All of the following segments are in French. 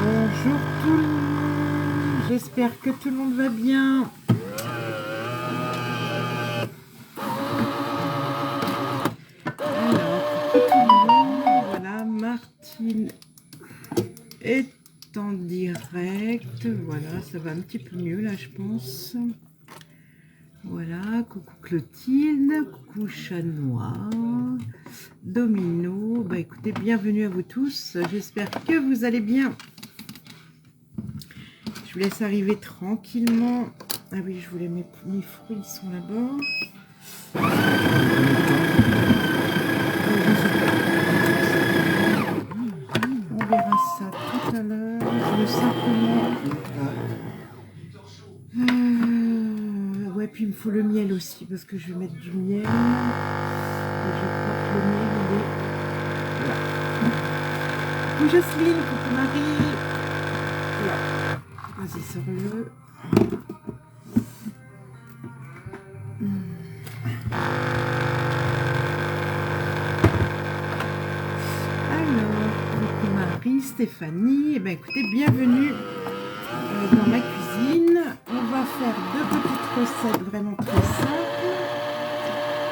Bonjour tout le monde, j'espère que tout le monde va bien. Alors, coucou tout le monde, voilà, Martine est en direct, voilà, ça va un petit peu mieux là je pense. Voilà, coucou Clotilde, coucou Chat Noir, Domino, bah écoutez, bienvenue à vous tous, j'espère que vous allez bien. Je vous laisse arriver tranquillement. Ah oui, je voulais mes fruits sont là-bas. On verra ça tout à l'heure. Je veux simplement... ouais, puis il me faut le miel aussi parce que je vais mettre du miel. Et je crois que le miel, il est... Voilà. Coucou Jocelyne, coucou Marie. Voilà. Vas-y, sors-le. Alors, coucou Marie, Stéphanie. Eh bien, écoutez, bienvenue dans ma cuisine. On va faire deux petites recettes vraiment très simples.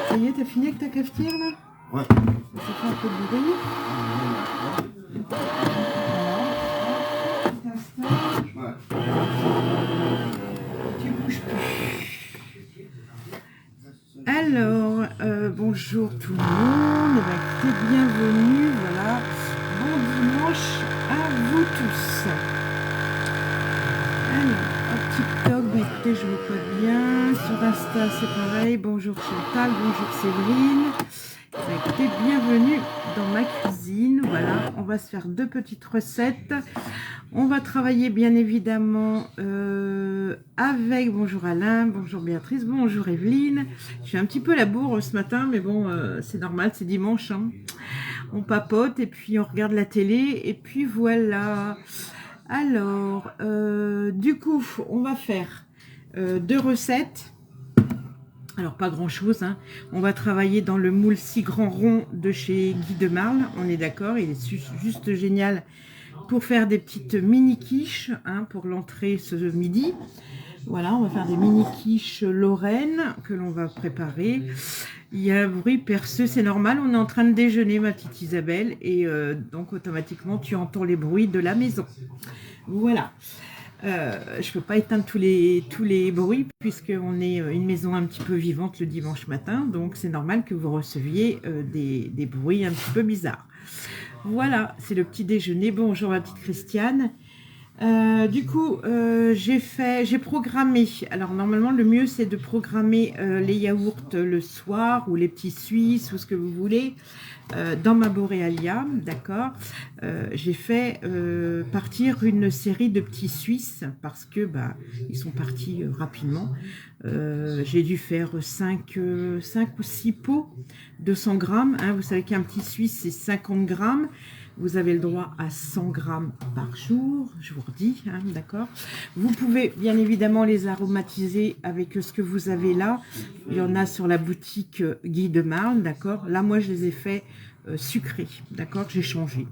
Ça y est, t'as fini avec ta cafetière là? Ouais. Ça fait un peu de bruit. Voilà. Tu bouges plus. Alors, bonjour tout le monde. Eh bien, écoutez, bienvenue. Voilà. Bon dimanche à vous tous. Alors, hop, TikTok, bah écoutez, je vous vois bien. Sur Insta, c'est pareil. Bonjour Chantal, bonjour Séverine. Bah écoutez, bienvenue dans ma cuisine. Voilà, on va se faire deux petites recettes. On va travailler bien évidemment avec, bonjour Alain, bonjour Béatrice, bonjour Evelyne. Je suis un petit peu à la bourre ce matin, mais bon, c'est normal, c'est dimanche. Hein. On papote et puis on regarde la télé et puis voilà. Alors, du coup, on va faire deux recettes. Alors, pas grand-chose. Hein. On va travailler dans le moule 6 grands ronds de chez Guy de Marle. On est d'accord, il est juste génial pour faire des petites mini quiches hein, pour l'entrée ce midi. Voilà, on va faire des mini quiches Lorraine que l'on va préparer. Il y a un bruit perceux, c'est normal, on est en train de déjeuner ma petite Isabelle et donc automatiquement tu entends les bruits de la maison. Voilà. Je peux pas éteindre tous les bruits puisqu'on est une maison un petit peu vivante le dimanche matin, donc c'est normal que vous receviez des bruits un petit peu bizarres. Voilà, c'est le petit déjeuner. Bonjour ma petite Christiane. Du coup, j'ai programmé. Alors normalement, le mieux c'est de programmer les yaourts le soir ou les petits Suisses ou ce que vous voulez dans ma Borealia, d'accord. J'ai fait partir une série de petits Suisses parce que bah ils sont partis rapidement. J'ai dû faire 5 ou 6 pots, 200 grammes. Hein, vous savez qu'un petit Suisse c'est 50 grammes. Vous avez le droit à 100 grammes par jour, je vous redis, hein, d'accord. Vous pouvez bien évidemment les aromatiser avec ce que vous avez là. Il y en a sur la boutique Guy de Marle, d'accord. Là, moi, je les ai fait sucrés, d'accord. J'ai changé.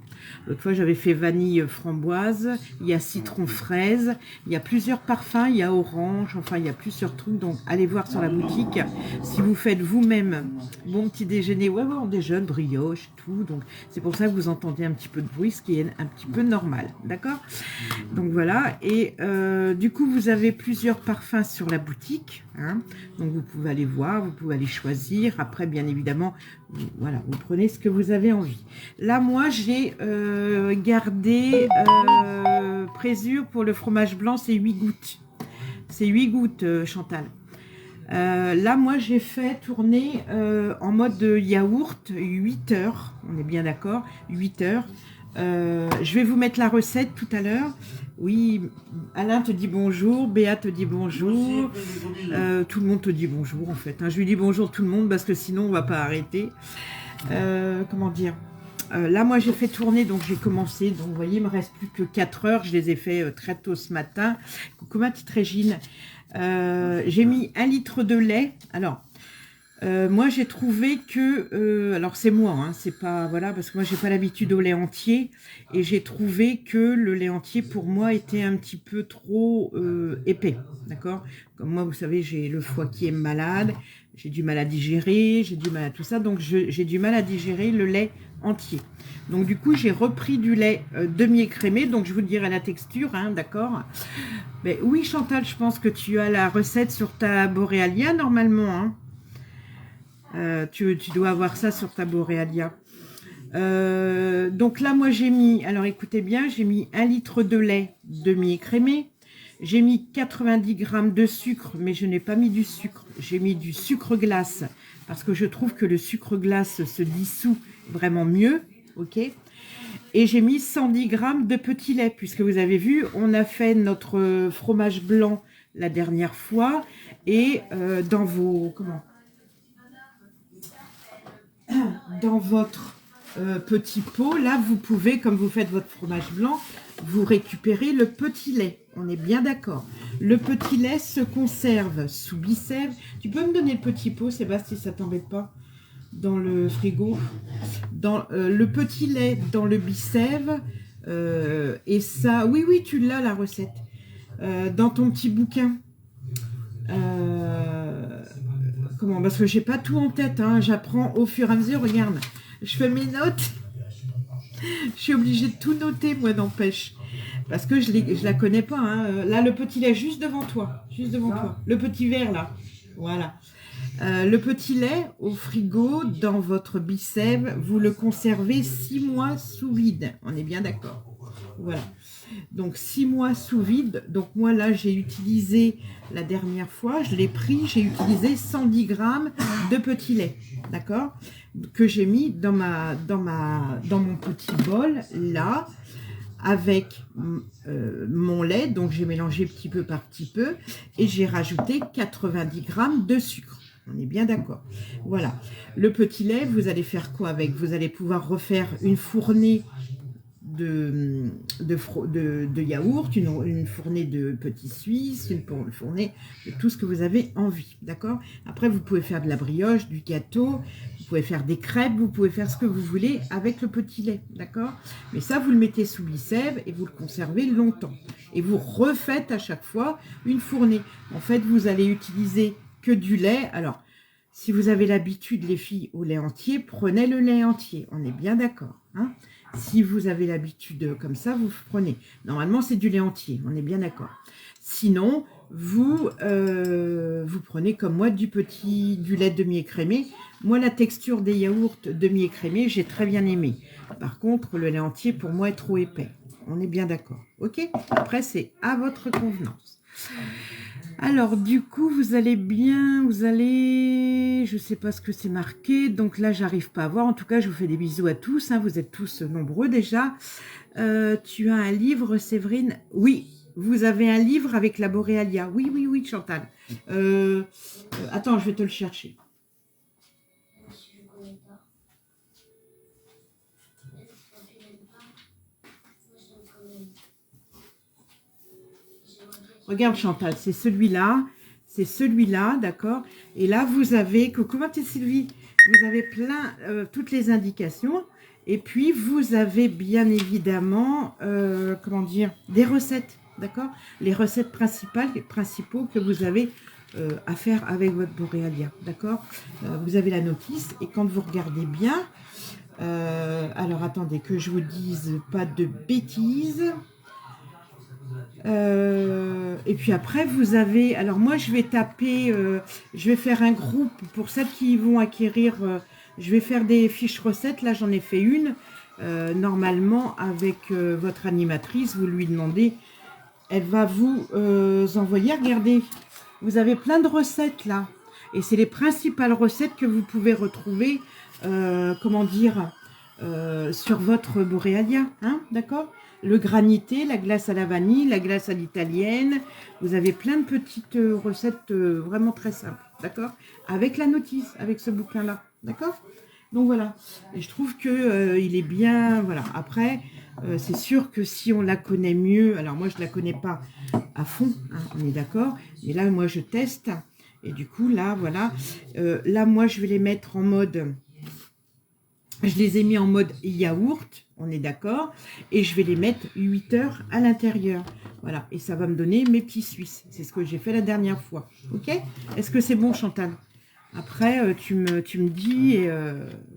L'autre fois, j'avais fait vanille framboise. Il y a citron fraise. Il y a plusieurs parfums. Il y a orange. Enfin, il y a plusieurs trucs. Donc, allez voir sur la boutique. Si vous faites vous-même bon petit déjeuner, ouais, on déjeune, brioche, tout. Donc, c'est pour ça que vous entendez un petit peu de bruit, ce qui est un petit peu normal, d'accord. Donc voilà, et du coup vous avez plusieurs parfums sur la boutique, hein. Donc vous pouvez aller voir, vous pouvez aller choisir. Après bien évidemment, voilà, vous prenez ce que vous avez envie. Là moi j'ai gardé Présure pour le fromage blanc, c'est 8 gouttes. C'est 8 gouttes Chantal. Là, moi, j'ai fait tourner en mode yaourt 8 heures. On est bien d'accord, 8 heures. Je vais vous mettre la recette tout à l'heure. Oui, Alain te dit bonjour, Béa te dit bonjour. Tout le monde te dit bonjour, en fait. Hein. Je lui dis bonjour tout le monde parce que sinon, on va pas arrêter. Comment dire ? Là, moi, j'ai fait tourner, donc j'ai commencé. Donc, vous voyez, il me reste plus que 4 heures. Je les ai fait très tôt ce matin. Coucou ma petite Régine. J'ai mis 1 litre de lait. Alors, moi, j'ai trouvé que... alors, c'est moi, hein, c'est pas... Voilà, parce que moi, j'ai pas l'habitude au lait entier. Et j'ai trouvé que le lait entier, pour moi, était un petit peu trop épais. D'accord? Comme moi, vous savez, j'ai le foie qui est malade. J'ai du mal à digérer. J'ai du mal à tout ça. Donc, j'ai du mal à digérer le lait entier. Donc, du coup, j'ai repris du lait demi-écrémé. Donc, je vous dirai la texture, hein, d'accord? Mais oui, Chantal, je pense que tu as la recette sur ta Borealia, normalement, hein. Tu dois avoir ça sur ta Borealia. Donc là, moi, j'ai mis, alors écoutez bien, j'ai mis 1 litre de lait demi-écrémé. J'ai mis 90 grammes de sucre, mais je n'ai pas mis du sucre. J'ai mis du sucre glace, parce que je trouve que le sucre glace se dissout vraiment mieux. Ok. Et j'ai mis 110 grammes de petit lait, puisque vous avez vu, on a fait notre fromage blanc la dernière fois. Et dans vos... Comment ? Dans votre petit pot, là, vous pouvez, comme vous faites votre fromage blanc, vous récupérez le petit lait. On est bien d'accord. Le petit lait se conserve sous Bicève. Tu peux me donner le petit pot, Sébastien, si ça t'embête pas, dans le frigo. Dans le petit lait dans le Bicève. Et ça, oui, oui, tu l'as, la recette. Dans ton petit bouquin. Comment? Parce que j'ai pas tout en tête, hein. J'apprends au fur et à mesure. Regarde, je fais mes notes. Je suis obligée de tout noter, moi, n'empêche. Parce que je la connais pas, hein. Là, le petit lait juste devant toi. Juste devant toi. Le petit verre, là. Voilà. Le petit lait au frigo, dans votre Bicève, vous le conservez 6 mois sous vide. On est bien d'accord. Voilà. Donc 6 mois sous vide. Donc moi là j'ai utilisé la dernière fois, je l'ai pris, j'ai utilisé 110 grammes de petit lait, d'accord, que j'ai mis dans mon petit bol là avec mon lait. Donc j'ai mélangé petit peu par petit peu et j'ai rajouté 90 grammes de sucre. On est bien d'accord. Voilà. Le petit lait, vous allez faire quoi avec? Vous allez pouvoir refaire une fournée de yaourt, une fournée de petits suisses, une fournée de tout ce que vous avez envie, d'accord? Après, vous pouvez faire de la brioche, du gâteau, vous pouvez faire des crêpes, vous pouvez faire ce que vous voulez avec le petit lait, d'accord? Mais ça, vous le mettez sous Bicève et vous le conservez longtemps. Et vous refaites à chaque fois une fournée. En fait, vous allez utiliser que du lait. Alors, si vous avez l'habitude, les filles, au lait entier, prenez le lait entier. On est bien d'accord, hein? Si vous avez l'habitude comme ça, vous prenez. Normalement, c'est du lait entier, on est bien d'accord. Sinon, vous prenez comme moi du lait demi-écrémé. Moi, la texture des yaourts demi-écrémés, j'ai très bien aimé. Par contre, le lait entier, pour moi, est trop épais. On est bien d'accord. Ok? Après, c'est à votre convenance. Alors, du coup, je sais pas ce que c'est marqué, donc là, j'arrive pas à voir. En tout cas, je vous fais des bisous à tous, hein, vous êtes tous nombreux déjà. Tu as un livre, Séverine? Oui, vous avez un livre avec la Borealia. Oui, oui, oui, Chantal. Attends, je vais te le chercher. Regarde Chantal, c'est celui-là, d'accord. Et là, vous avez, coucou ma petite Sylvie, vous avez toutes les indications. Et puis, vous avez bien évidemment, comment dire, des recettes, d'accord. Les recettes principaux que vous avez à faire avec votre Borealia, d'accord. Vous avez la notice et quand vous regardez bien, alors attendez que je vous dise pas de bêtises. Et puis après vous avez, alors moi je vais taper, je vais faire un groupe pour celles qui vont acquérir, je vais faire des fiches recettes, là j'en ai fait une, normalement avec votre animatrice, vous lui demandez, elle va vous envoyer, regardez, vous avez plein de recettes là, et c'est les principales recettes que vous pouvez retrouver, comment dire, sur votre Borealia, hein, d'accord? Le granité, la glace à la vanille, la glace à l'italienne. Vous avez plein de petites recettes vraiment très simples, d'accord? Avec la notice, avec ce bouquin-là, d'accord? Donc voilà, et je trouve que il est bien, voilà. Après, c'est sûr que si on la connaît mieux, alors moi je la connais pas à fond, hein, on est d'accord, et là moi je teste, et du coup là, voilà, là moi je vais les mettre en mode, je les ai mis en mode yaourt, on est d'accord, et je vais les mettre 8 heures à l'intérieur, voilà, et ça va me donner mes petits Suisses, c'est ce que j'ai fait la dernière fois, ok? Est-ce que c'est bon, Chantal? Après, tu me dis, et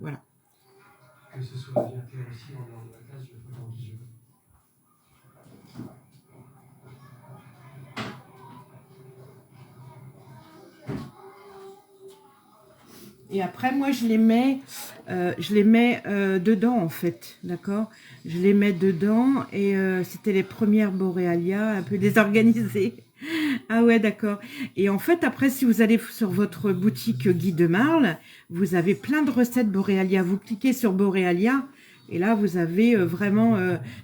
voilà. Que ce soit bien clair aussi en dehors de la classe, je le ferai en visio. Et après, moi, je les mets dedans, en fait, d'accord? Je les mets dedans, et c'était les premières Borealia, un peu désorganisées. Ah ouais, d'accord. Et en fait, après, si vous allez sur votre boutique Guy de Marle, vous avez plein de recettes Borealia. Vous cliquez sur Borealia, et là, vous avez vraiment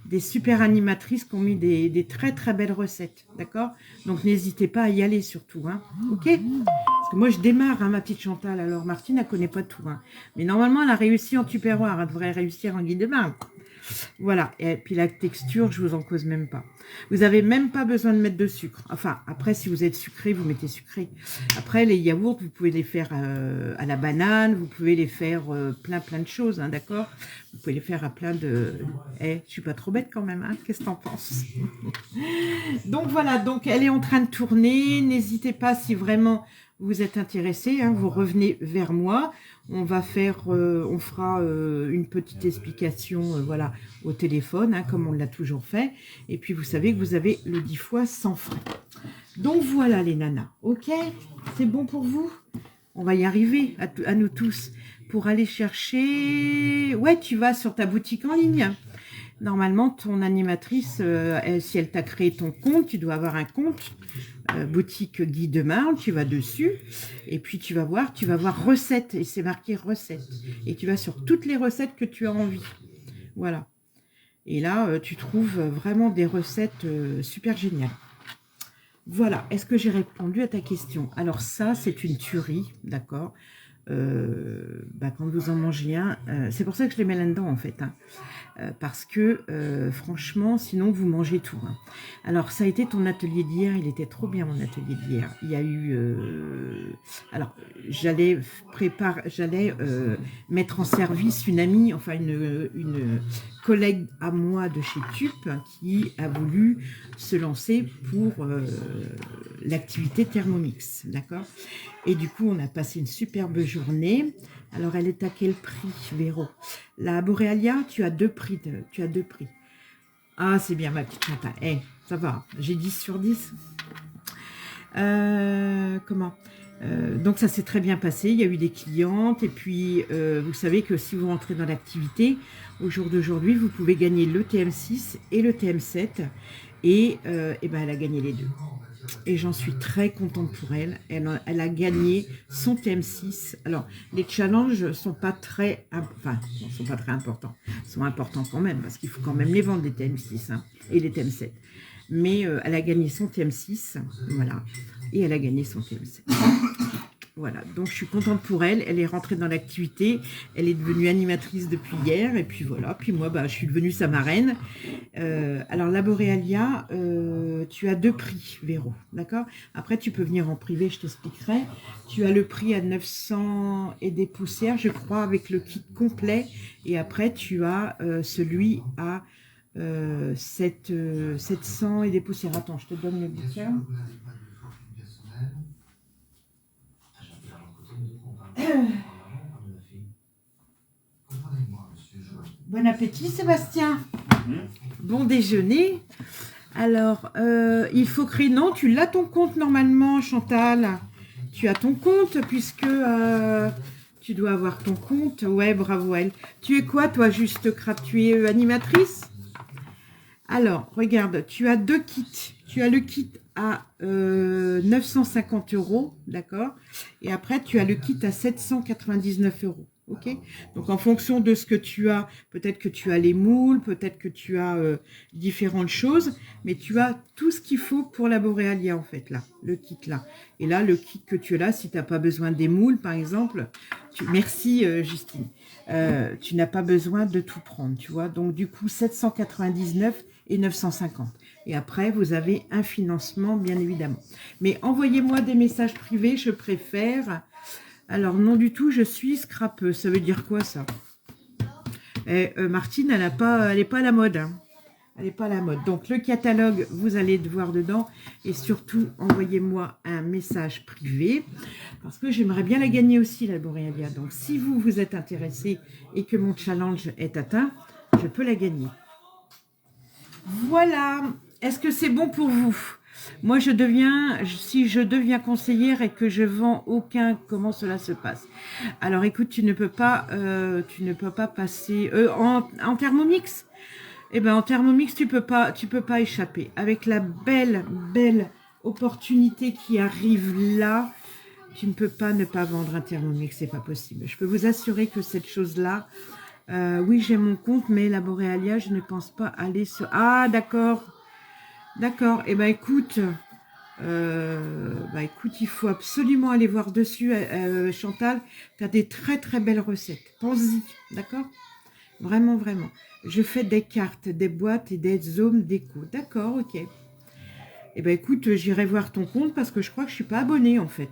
des super animatrices qui ont mis des très très belles recettes, d'accord? Donc, n'hésitez pas à y aller surtout, hein. Ok? Parce que moi, je démarre, hein, ma petite Chantal. Alors, Martine, elle connaît pas tout, hein. Mais normalement, elle a réussi en Tupperware. Elle devrait réussir en Guy de Marle. Voilà, et puis la texture, je vous en cause même pas. Vous avez même pas besoin de mettre de sucre. Enfin, après, si vous êtes sucré, vous mettez sucré. Après, les yaourts, vous pouvez les faire à la banane, vous pouvez les faire plein de choses, hein, d'accord? Vous pouvez les faire à plein de... Eh, je suis pas trop bête quand même, hein? Qu'est-ce que t'en penses? Donc voilà, donc elle est en train de tourner. N'hésitez pas si vraiment vous êtes intéressé, hein, vous revenez vers moi. On va faire, on fera une petite explication, voilà, au téléphone, hein, comme on l'a toujours fait. Et puis vous savez que vous avez le 10 fois sans frais. Donc voilà les nanas, ok? C'est bon pour vous? On va y arriver à nous tous pour aller chercher. Ouais, tu vas sur ta boutique en ligne. Normalement, ton animatrice, si elle t'a créé ton compte, tu dois avoir un compte. Boutique Guy de Marle, tu vas dessus et puis tu vas voir recettes et c'est marqué recettes et tu vas sur toutes les recettes que tu as envie, voilà, et là tu trouves vraiment des recettes super géniales. Voilà, est-ce que j'ai répondu à ta question? Alors ça c'est une tuerie, d'accord. Quand vous en mangez un, c'est pour ça que je les mets là-dedans en fait, hein. Parce que franchement, sinon vous mangez tout, hein. Alors ça a été ton atelier d'hier, il était trop bien mon atelier d'hier. Il y a eu, alors j'allais mettre en service une amie, enfin une collègue à moi de chez TUP qui a voulu se lancer pour l'activité Thermomix, d'accord. Et du coup, on a passé une superbe journée. Alors, elle est à quel prix, Véro? La Borealia, tu as deux prix. Ah, c'est bien, ma petite Chantal. Eh, ça va, j'ai 10 sur 10. Donc, ça s'est très bien passé. Il y a eu des clientes. Et puis, vous savez que si vous rentrez dans l'activité, au jour d'aujourd'hui, vous pouvez gagner le TM6 et le TM7. Et elle a gagné les deux. Et j'en suis très contente pour elle. Elle a gagné son TM6. Alors, les challenges sont pas très importants. Ils sont importants quand même, parce qu'il faut quand même les vendre, les TM6, hein, et les TM7. Mais elle a gagné son TM6, voilà. Et elle a gagné son TM7. Voilà, donc je suis contente pour elle. Elle est rentrée dans l'activité. Elle est devenue animatrice depuis hier. Et puis voilà, puis moi, je suis devenue sa marraine. Alors, la Borealia, tu as deux prix, Véro, d'accord? Après, tu peux venir en privé, je t'expliquerai. Tu as le prix à 900 et des poussières, je crois, avec le kit complet. Et après, tu as celui à 700 et des poussières. Attends, je te donne le bouquin. Bon appétit, Sébastien. Bon déjeuner. Alors, il faut créer... Non, tu l'as ton compte normalement, Chantal. Tu as ton compte puisque tu dois avoir ton compte. Ouais, bravo elle. Tu es quoi, toi, juste tu es animatrice? Alors, regarde, tu as deux kits. Tu as le kit à 950 €, d'accord? Et après, tu as le kit à 799 €. Ok, donc en fonction de ce que tu as, peut-être que tu as les moules, peut-être que tu as différentes choses, mais tu as tout ce qu'il faut pour la Borealia en fait là, le kit là. Et là, le kit que tu as là, si tu n'as pas besoin des moules par exemple, merci Justine. tu n'as pas besoin de tout prendre, tu vois. Donc, du coup, 799 et 950. Et après, vous avez un financement, bien évidemment. Mais envoyez-moi des messages privés, je préfère. Alors, non du tout, je suis scrapeuse. Ça veut dire quoi, ça? Martine, elle est pas à la mode, hein. Elle n'est pas à la mode. Donc, le catalogue, vous allez voir dedans. Et surtout, envoyez-moi un message privé. Parce que j'aimerais bien la gagner aussi, la Borealia. Donc, si vous, vous êtes intéressé et que mon challenge est atteint, je peux la gagner. Voilà. Est-ce que c'est bon pour vous? Moi, si je deviens conseillère et que je vends aucun, comment cela se passe? Alors, écoute, tu ne peux pas passer en Thermomix. Eh ben, en Thermomix, tu peux pas échapper. Avec la belle opportunité qui arrive là, tu ne peux pas ne pas vendre un Thermomix, c'est pas possible. Je peux vous assurer que cette chose-là, oui, j'ai mon compte, mais la Borealia, je ne pense pas aller sur... Ah, d'accord. D'accord. Eh ben, écoute, il faut absolument aller voir dessus, Chantal. Tu as des très belles recettes. Pense-y, d'accord? Vraiment, vraiment. Je fais des cartes, des boîtes et des hommes déco. D'accord, ok. Eh ben, écoute, j'irai voir ton compte parce que je crois que je suis pas abonnée, en fait.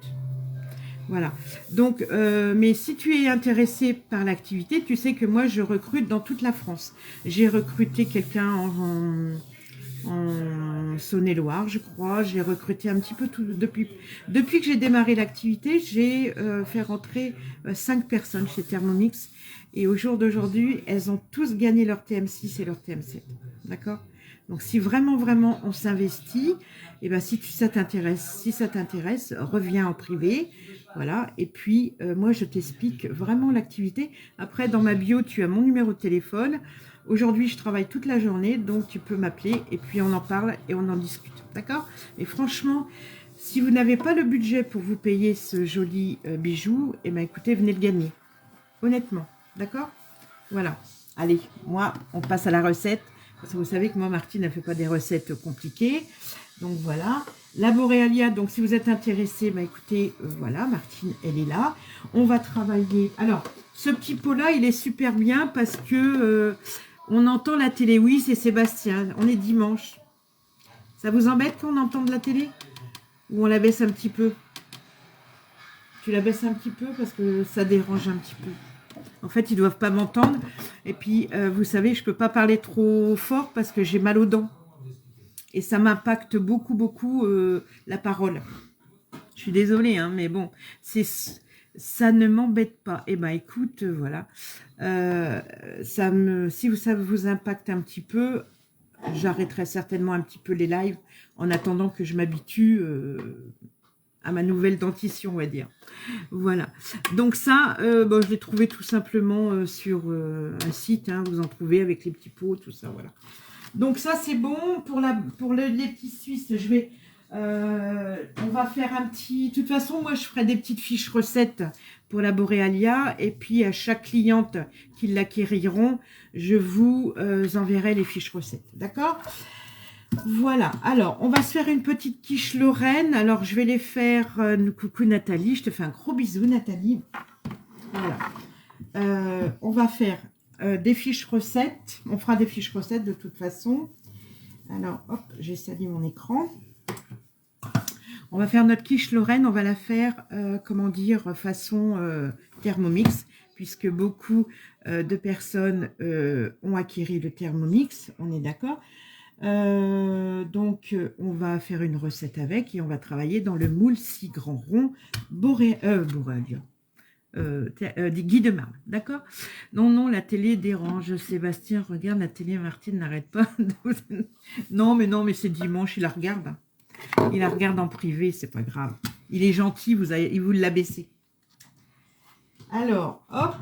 Voilà. Donc, mais si tu es intéressé par l'activité, tu sais que moi, je recrute dans toute la France. J'ai recruté quelqu'un en Saône-et-Loire, je crois. J'ai recruté un petit peu tout depuis que j'ai démarré l'activité. J'ai fait rentrer 5 personnes chez Thermomix. Et au jour d'aujourd'hui, elles ont tous gagné leur TM6 et leur TM7. D'accord? Donc, si vraiment on s'investit, et ben si ça t'intéresse, reviens en privé. Voilà. Et puis, moi, je t'explique vraiment l'activité. Après, dans ma bio, tu as mon numéro de téléphone. Aujourd'hui, je travaille toute la journée, donc tu peux m'appeler et puis on en parle et on en discute. D'accord? Et franchement, si vous n'avez pas le budget pour vous payer ce joli bijou, eh ben écoutez, venez le gagner. Honnêtement. D'accord? Voilà. Allez, moi, on passe à la recette. Parce que vous savez que moi, Martine, ne fait pas des recettes compliquées. Donc voilà. La Borealia, donc si vous êtes intéressé, bah écoutez, voilà, Martine, elle est là. On va travailler. Alors, ce petit pot-là, il est super bien parce que on entend la télé. Oui, c'est Sébastien. On est dimanche. Ça vous embête qu'on entende la télé? Ou on la baisse un petit peu? Tu la baisses un petit peu parce que ça dérange un petit peu. En fait, ils ne doivent pas m'entendre. Et puis, vous savez, je ne peux pas parler trop fort parce que j'ai mal aux dents. Et ça m'impacte beaucoup la parole. Je suis désolée, hein, mais bon, ça ne m'embête pas. Eh ben, écoute, voilà. Si ça vous impacte un petit peu, j'arrêterai certainement un petit peu les lives en attendant que je m'habitue à ma nouvelle dentition, on va dire. Voilà. Donc ça, je l'ai trouvé tout simplement sur un site. Hein, vous en trouvez avec les petits pots, tout ça, voilà. Donc ça, c'est bon. Pour les petits Suisses, on va faire un petit... De toute façon, moi, je ferai des petites fiches recettes pour la Borealia. Et puis, à chaque cliente qui l'acquériront, je vous enverrai les fiches recettes. D'accord ? Voilà. Alors, on va se faire une petite quiche Lorraine. Alors, je vais les faire... coucou Nathalie, je te fais un gros bisou, Nathalie. Voilà. On va faire des fiches recettes. On fera des fiches recettes de toute façon. Alors, hop, j'ai sali mon écran. On va faire notre quiche Lorraine, on va la faire, façon Thermomix, puisque beaucoup de personnes ont acquis le Thermomix, on est d'accord. Donc, on va faire une recette avec et on va travailler dans le moule 6 grands ronds Borealia. Guy de Marne, d'accord? Non, la télé dérange. Sébastien, regarde, la télé, Martine n'arrête pas. Non, mais c'est dimanche, il la regarde. Il la regarde en privé, c'est pas grave. Il est gentil, il vous l'a baissé. Alors, hop,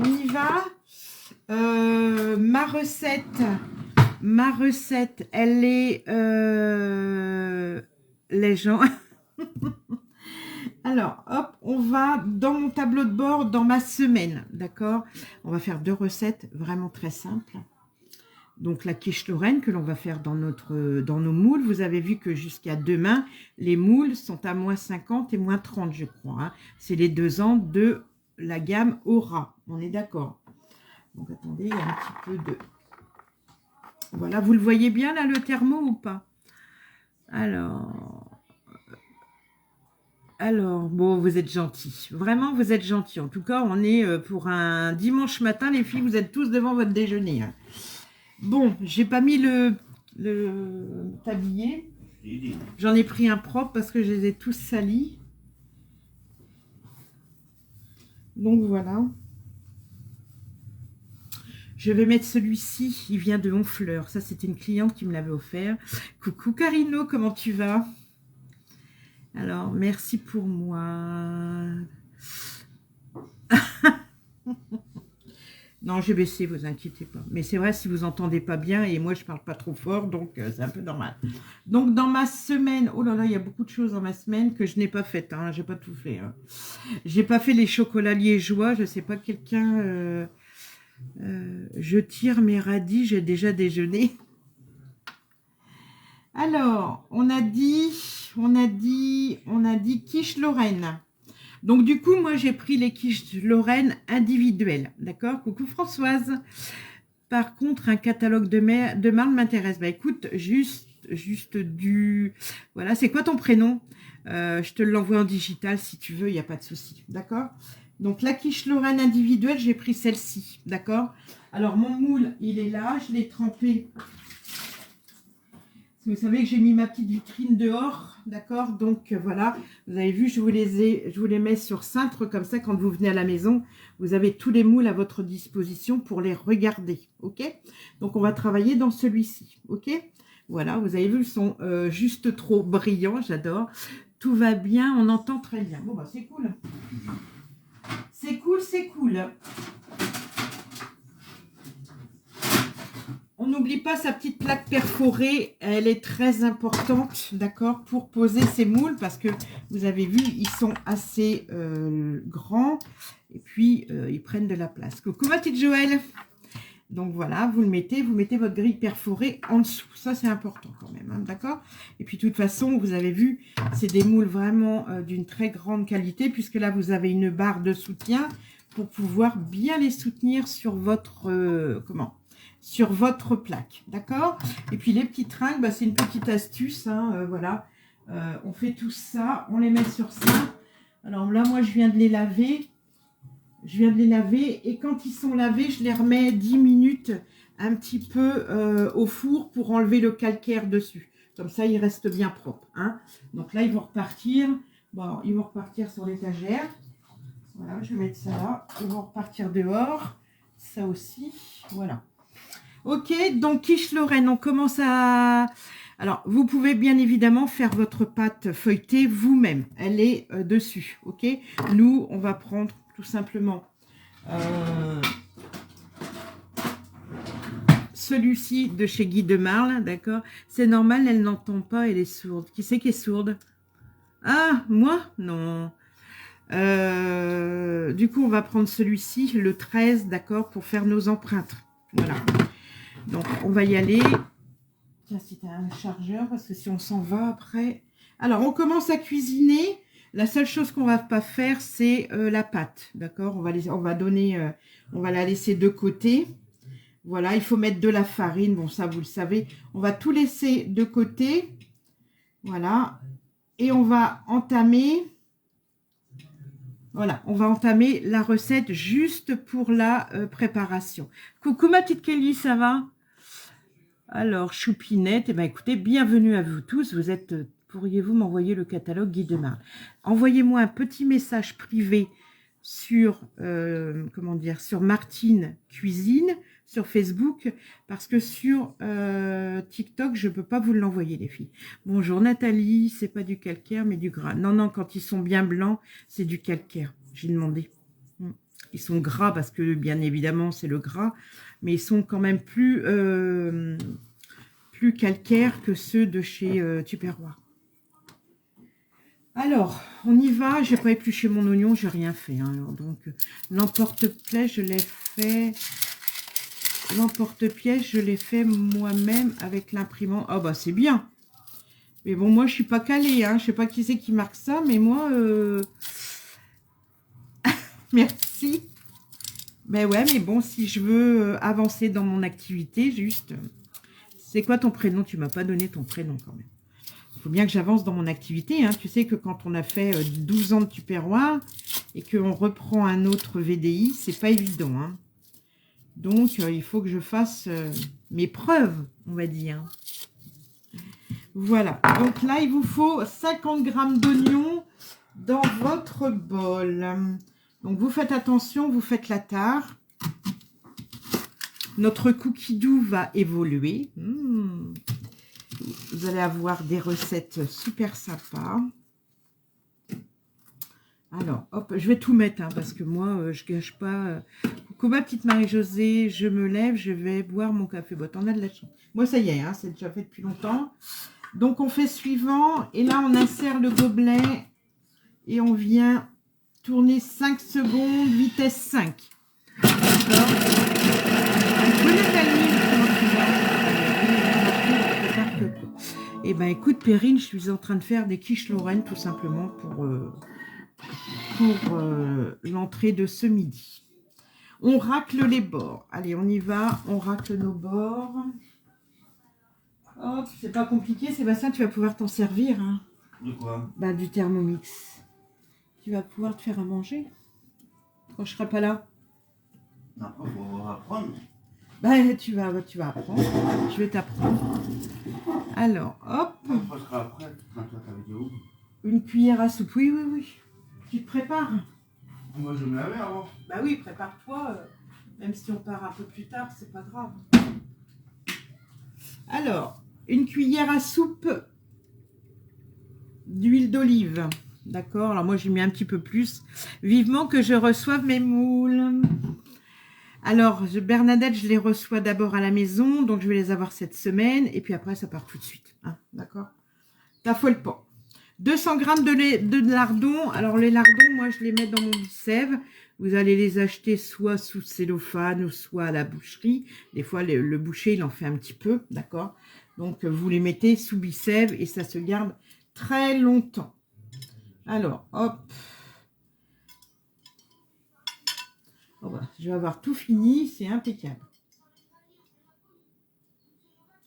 on y va. Ma recette, elle est... les gens... Alors, hop, on va dans mon tableau de bord, dans ma semaine, d'accord? On va faire 2 recettes vraiment très simples. Donc, la quiche Lorraine que l'on va faire dans nos moules. Vous avez vu que jusqu'à demain, les moules sont à moins 50 et moins 30, je crois. Hein. C'est les 2 ans de la gamme Aura. On est d'accord? Donc attendez, il y a un petit peu de... Voilà, vous le voyez bien là, le thermo ou pas? Alors, bon, vous êtes gentils. Vraiment, vous êtes gentils. En tout cas, on est pour un dimanche matin, les filles, vous êtes tous devant votre déjeuner. Hein. Bon, j'ai pas mis le tablier. J'en ai pris un propre parce que je les ai tous salis. Donc voilà. Je vais mettre celui-ci, il vient de Honfleur. Ça, c'était une cliente qui me l'avait offert. Coucou Carino, comment tu vas? Alors, merci pour moi. Non, j'ai baissé, vous inquiétez pas. Mais c'est vrai, si vous entendez pas bien, et moi, je parle pas trop fort, donc c'est un peu normal. Donc, dans ma semaine, oh là là, il y a beaucoup de choses dans ma semaine que je n'ai pas faites. Hein, j'ai pas tout fait. Hein. J'ai pas fait les chocolats liégeois. Je sais pas, quelqu'un... je tire mes radis, j'ai déjà déjeuné. Alors, on a dit quiche Lorraine. Donc, du coup, moi, j'ai pris les quiches Lorraine individuelles. D'accord? Coucou Françoise. Par contre, un catalogue de marne m'intéresse. Bah, écoute, juste du... Voilà, c'est quoi ton prénom? Je te l'envoie en digital si tu veux, il n'y a pas de souci. D'accord? Donc, la quiche Lorraine individuelle, j'ai pris celle-ci. D'accord? Alors, mon moule, il est là. Je l'ai trempé. Vous savez que j'ai mis ma petite vitrine dehors, d'accord? Donc voilà, vous avez vu, je vous les mets sur cintre, comme ça, quand vous venez à la maison, vous avez tous les moules à votre disposition pour les regarder, ok? Donc on va travailler dans celui-ci, ok? Voilà, vous avez vu, ils sont juste trop brillants, j'adore. Tout va bien, on entend très bien. Bon, bah c'est cool. C'est cool, c'est cool. On n'oublie pas sa petite plaque perforée, elle est très importante, d'accord, pour poser ces moules, parce que vous avez vu, ils sont assez grands, et puis ils prennent de la place. Coucou ma petite Joël. Donc voilà, vous mettez votre grille perforée en dessous, ça c'est important quand même, hein, d'accord. Et puis de toute façon, vous avez vu, c'est des moules vraiment d'une très grande qualité, puisque là vous avez une barre de soutien pour pouvoir bien les soutenir sur votre, sur votre plaque, d'accord. Et puis les petits tringles, bah, c'est une petite astuce, hein, voilà. On fait tout ça, on les met sur ça. Alors là, moi, je viens de les laver. Et quand ils sont lavés, je les remets 10 minutes un petit peu au four pour enlever le calcaire dessus. Comme ça, ils restent bien propres. Hein. Donc là, ils vont repartir. Bon, ils vont repartir sur l'étagère. Voilà, je vais mettre ça là. Ils vont repartir dehors. Ça aussi, voilà. Ok, donc quiche Lorraine, on commence à... Alors, vous pouvez bien évidemment faire votre pâte feuilletée vous-même. Elle est dessus, ok. Nous, on va prendre tout simplement celui-ci de chez Guy de Marle, d'accord. C'est normal, elle n'entend pas, elle est sourde. Qui c'est qui est sourde? Ah, moi? Non. Du coup, on va prendre celui-ci, le 13, d'accord, pour faire nos empreintes. Voilà. Donc, on va y aller. Tiens, c'était un chargeur, parce que si on s'en va après... Alors, on commence à cuisiner. La seule chose qu'on va pas faire, c'est la pâte, d'accord. On va la laisser de côté. Voilà, il faut mettre de la farine. Bon, ça, vous le savez. On va tout laisser de côté. Voilà. Et on va entamer... Voilà, on va entamer la recette juste pour la préparation. Coucou ma petite Kelly, ça va? Alors, Choupinette, eh ben, écoutez, bienvenue à vous tous. Vous êtes, pourriez-vous m'envoyer le catalogue Guy de Marle? Envoyez-moi un petit message privé sur, comment dire, sur Martine Cuisine, sur Facebook, parce que sur TikTok, je ne peux pas vous l'envoyer, les filles. Bonjour Nathalie, c'est pas du calcaire, mais du gras. Non, non, quand ils sont bien blancs, c'est du calcaire. J'ai demandé. Ils sont gras parce que, bien évidemment, c'est le gras, mais ils sont quand même plus calcaires que ceux de chez Tupperware. Alors, on y va. Je n'ai pas épluché mon oignon, j'ai rien fait. Hein, alors, donc, l'emporte-pièce, je l'ai fait. L'emporte-pièce, je l'ai fait moi-même avec l'imprimante. Ah bah c'est bien. Mais bon, moi je suis pas calée. Hein. Je sais pas qui c'est qui marque ça, mais moi, merci. Mais ouais, mais bon, si je veux avancer dans mon activité, juste... C'est quoi ton prénom? Tu m'as pas donné ton prénom quand même. Il faut bien que j'avance dans mon activité. Hein. Tu sais que quand on a fait 12 ans de Tupperware et qu'on reprend un autre VDI, c'est pas évident. Hein. Donc, il faut que je fasse mes preuves, on va dire. Voilà. Donc là, il vous faut 50 g d'oignons dans votre bol. Donc, vous faites attention, vous faites la tare. Notre cookie doux va évoluer. Vous allez avoir des recettes super sympas. Alors, hop, je vais tout mettre, hein, parce que moi, je gâche pas. Coucou ma petite Marie-Josée, je me lève, je vais boire mon café. Bon, t'en as de la chance. Moi, ça y est, hein, c'est déjà fait depuis longtemps. Donc, on fait suivant. Et là, on insère le gobelet. Et on vient tourner 5 secondes, vitesse 5. D'accord. Eh ben écoute Perrine, je suis en train de faire des quiches Lorraine tout simplement pour l'entrée de ce midi. On racle les bords. Allez, on y va, on racle nos bords. Hop, c'est pas compliqué, Sébastien, tu vas pouvoir t'en servir. Hein. De quoi? Bah du Thermomix. Tu vas pouvoir te faire à manger quand je serai pas là. Non, on va apprendre. Bah, tu vas apprendre. Je vais t'apprendre. Alors, hop. On sera après, quand toi ta vidéo. Une cuillère à soupe. Oui, oui, oui. Tu te prépares. Moi, je me lavais avant. Bah oui, prépare-toi. Même si on part un peu plus tard, c'est pas grave. Alors, une cuillère à soupe d'huile d'olive. D'accord? Alors, moi, j'ai mis un petit peu plus. Vivement que je reçoive mes moules. Alors, Bernadette, je les reçois d'abord à la maison, donc je vais les avoir cette semaine, et puis après, ça part tout de suite. Hein, d'accord? T'affole pas. 200 g de lardons. Alors, les lardons, moi, je les mets dans mon bissève. Vous allez les acheter soit sous cellophane, ou soit à la boucherie. Des fois, le boucher, il en fait un petit peu, d'accord? Donc, vous les mettez sous bissève, et ça se garde très longtemps. Alors, hop. Oh bah, je vais avoir tout fini, c'est impeccable.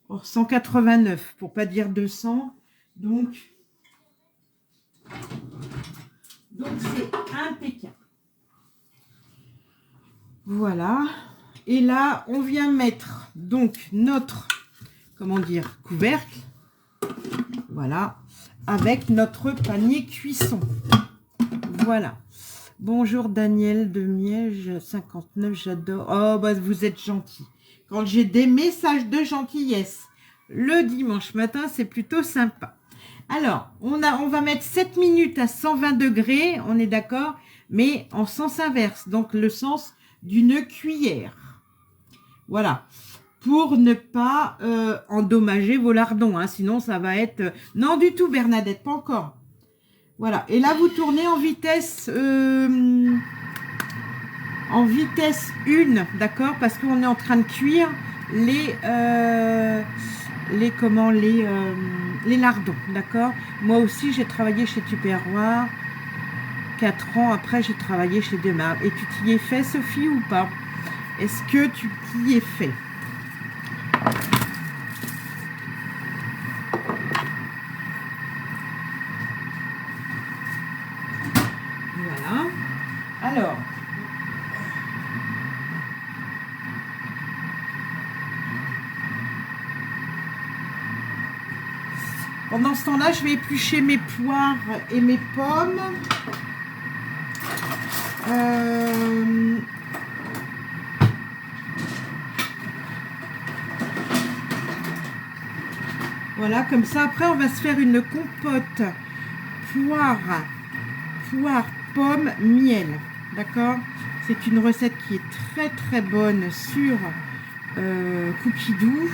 Oh, 189 pour pas dire 200, donc c'est impeccable. Voilà. Et là, on vient mettre donc notre, comment dire, couvercle. Voilà. Avec notre panier cuisson. Voilà. Bonjour Daniel de Miège 59, j'adore. Oh, bah vous êtes gentil. Quand j'ai des messages de gentillesse le dimanche matin, c'est plutôt sympa. Alors, on va mettre 7 minutes à 120 degrés, on est d'accord, mais en sens inverse, donc le sens d'une cuillère. Voilà. Pour ne pas endommager vos lardons, hein, sinon ça va être... Non du tout Bernadette, pas encore. Voilà, et là vous tournez en vitesse 1, d'accord, parce qu'on est en train de cuire les lardons, d'accord. Moi aussi j'ai travaillé chez Tupperware 4 ans, après j'ai travaillé chez Demar. Et tu t'y es fait Sophie ou pas? Est-ce que tu t'y es fait? Voilà. Alors, pendant ce temps-là, je vais éplucher mes poires et mes pommes. Voilà, comme ça, après, on va se faire une compote poire, pomme, miel. D'accord? C'est une recette qui est très très bonne sur Cookie Doux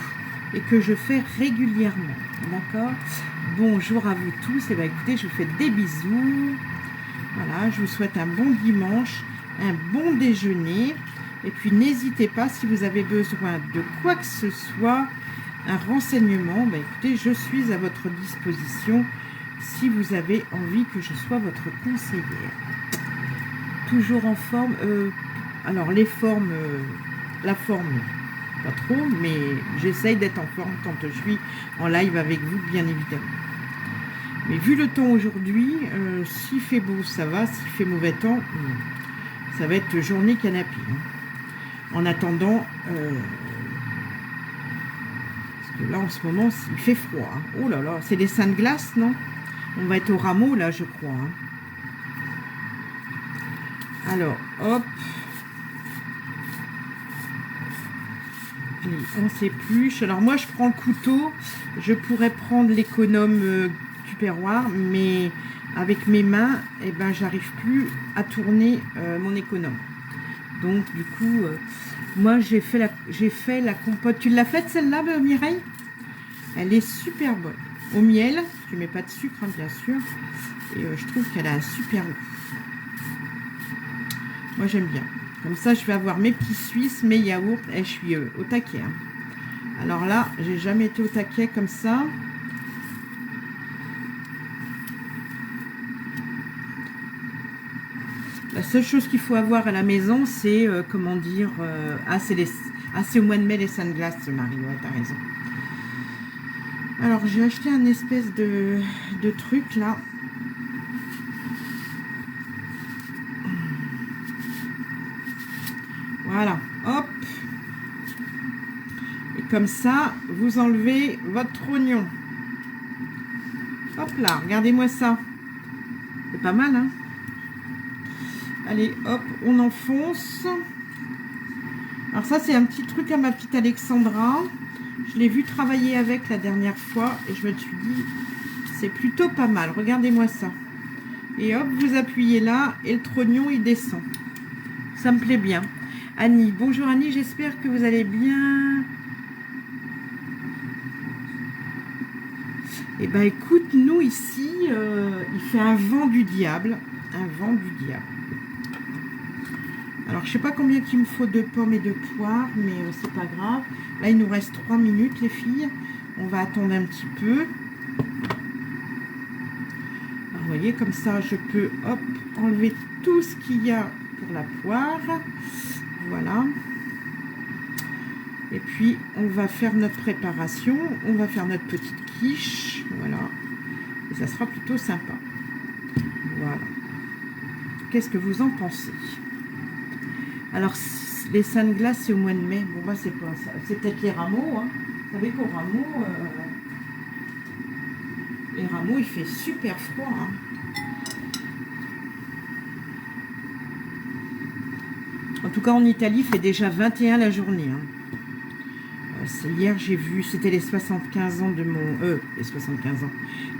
et que je fais régulièrement. D'accord? Bonjour à vous tous. Et bien écoutez, je vous fais des bisous. Voilà, je vous souhaite un bon dimanche, un bon déjeuner. Et puis n'hésitez pas, si vous avez besoin de quoi que ce soit, un renseignement, ben écoutez, je suis à votre disposition si vous avez envie que je sois votre conseillère. Toujours en forme, Alors les formes, la forme, pas trop, mais j'essaye d'être en forme quand je suis en live avec vous, bien évidemment. Mais vu le temps aujourd'hui, s'il fait beau, ça va. S'il fait mauvais temps, ça va être journée canapé. En attendant, parce que là, en ce moment, il fait froid. Hein. Oh là là, c'est des seins de glace, non? On va être au rameau, là, je crois. Hein. Alors, hop. Allez, on s'épluche. Alors, moi, je prends le couteau. Je pourrais prendre l'économe... Tupperware, mais avec mes mains, eh ben, j'arrive plus à tourner mon économe. Donc du coup, moi j'ai fait la compote. Tu l'as faite celle-là, Mireille? Elle est super bonne. Au miel, tu mets pas de sucre, hein, bien sûr. Et je trouve qu'elle a un super goût. Moi j'aime bien. Comme ça, je vais avoir mes petits Suisses, mes yaourts, et je suis au taquet. Hein. Alors là, j'ai jamais été au taquet comme ça. La seule chose qu'il faut avoir à la maison, c'est, comment dire, c'est au mois de mai les seins de glace, Marie, ouais, t'as raison. Alors, j'ai acheté un espèce de truc, là. Voilà, hop. Et comme ça, vous enlevez votre oignon. Hop là, regardez-moi ça. C'est pas mal, hein? Allez, hop, on enfonce. Alors ça, c'est un petit truc à ma petite Alexandra. Je l'ai vu travailler avec la dernière fois et je me suis dit, c'est plutôt pas mal. Regardez-moi ça. Et hop, vous appuyez là et le trognon, il descend. Ça me plaît bien. Annie, bonjour Annie, j'espère que vous allez bien. Eh ben écoute, nous ici, il fait un vent du diable. Un vent du diable. Alors, je sais pas combien qu'il me faut de pommes et de poires, mais c'est pas grave. Là, il nous reste 3 minutes, les filles. On va attendre un petit peu. Alors, vous voyez, comme ça, je peux, hop, enlever tout ce qu'il y a pour la poire. Voilà. Et puis, on va faire notre préparation. On va faire notre petite quiche. Voilà. Et ça sera plutôt sympa. Voilà. Qu'est-ce que vous en pensez ? Alors, les seins de glace, c'est au mois de mai. Bon, bah, c'est pas ça. C'est peut-être les rameaux. Hein. Vous savez qu'au rameau, les rameaux, il fait super froid. Hein. En tout cas, en Italie, il fait déjà 21 la journée. Hein. Hier, j'ai vu, c'était les 75 ans de mon... les 75 ans.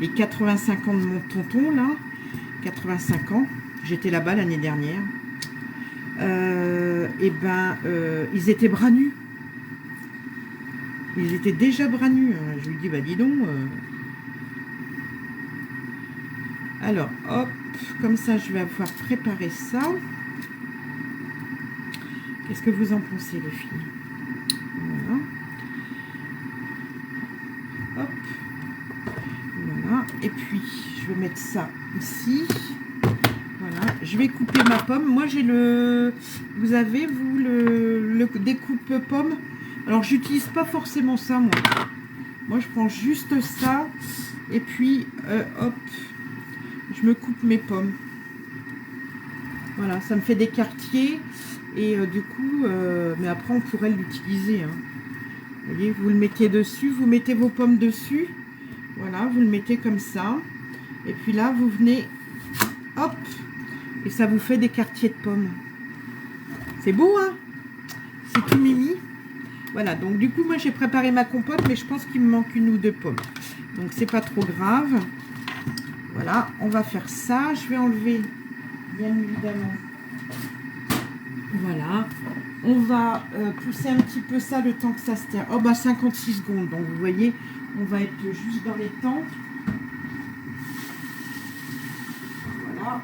Les 85 ans de mon tonton, là. 85 ans. J'étais là-bas l'année dernière. Ils étaient bras nus. Ils étaient déjà bras nus. Je lui dis, bah dis donc. Alors, hop, comme ça, je vais pouvoir préparer ça. Qu'est-ce que vous en pensez, les filles? Voilà. Hop. Voilà. Et puis, je vais mettre ça ici. Voilà, je vais couper ma pomme. Moi, j'ai le... Vous avez, vous, le découpe pomme. Alors, j'utilise pas forcément ça, moi. Moi, je prends juste ça. Et puis, hop, je me coupe mes pommes. Voilà, ça me fait des quartiers. Et du coup, mais après, on pourrait l'utiliser. Hein. Vous voyez, vous le mettez dessus. Vous mettez vos pommes dessus. Voilà, vous le mettez comme ça. Et puis là, vous venez... Hop! Et ça vous fait des quartiers de pommes. C'est beau, hein? C'est tout mimi. Voilà, donc du coup, moi, j'ai préparé ma compote, mais je pense qu'il me manque 1 ou 2 pommes. Donc, c'est pas trop grave. Voilà, on va faire ça. Je vais enlever, bien évidemment. Voilà. On va pousser un petit peu ça le temps que ça se terre. Oh, bah, 56 secondes. Donc, vous voyez, on va être juste dans les temps. Voilà.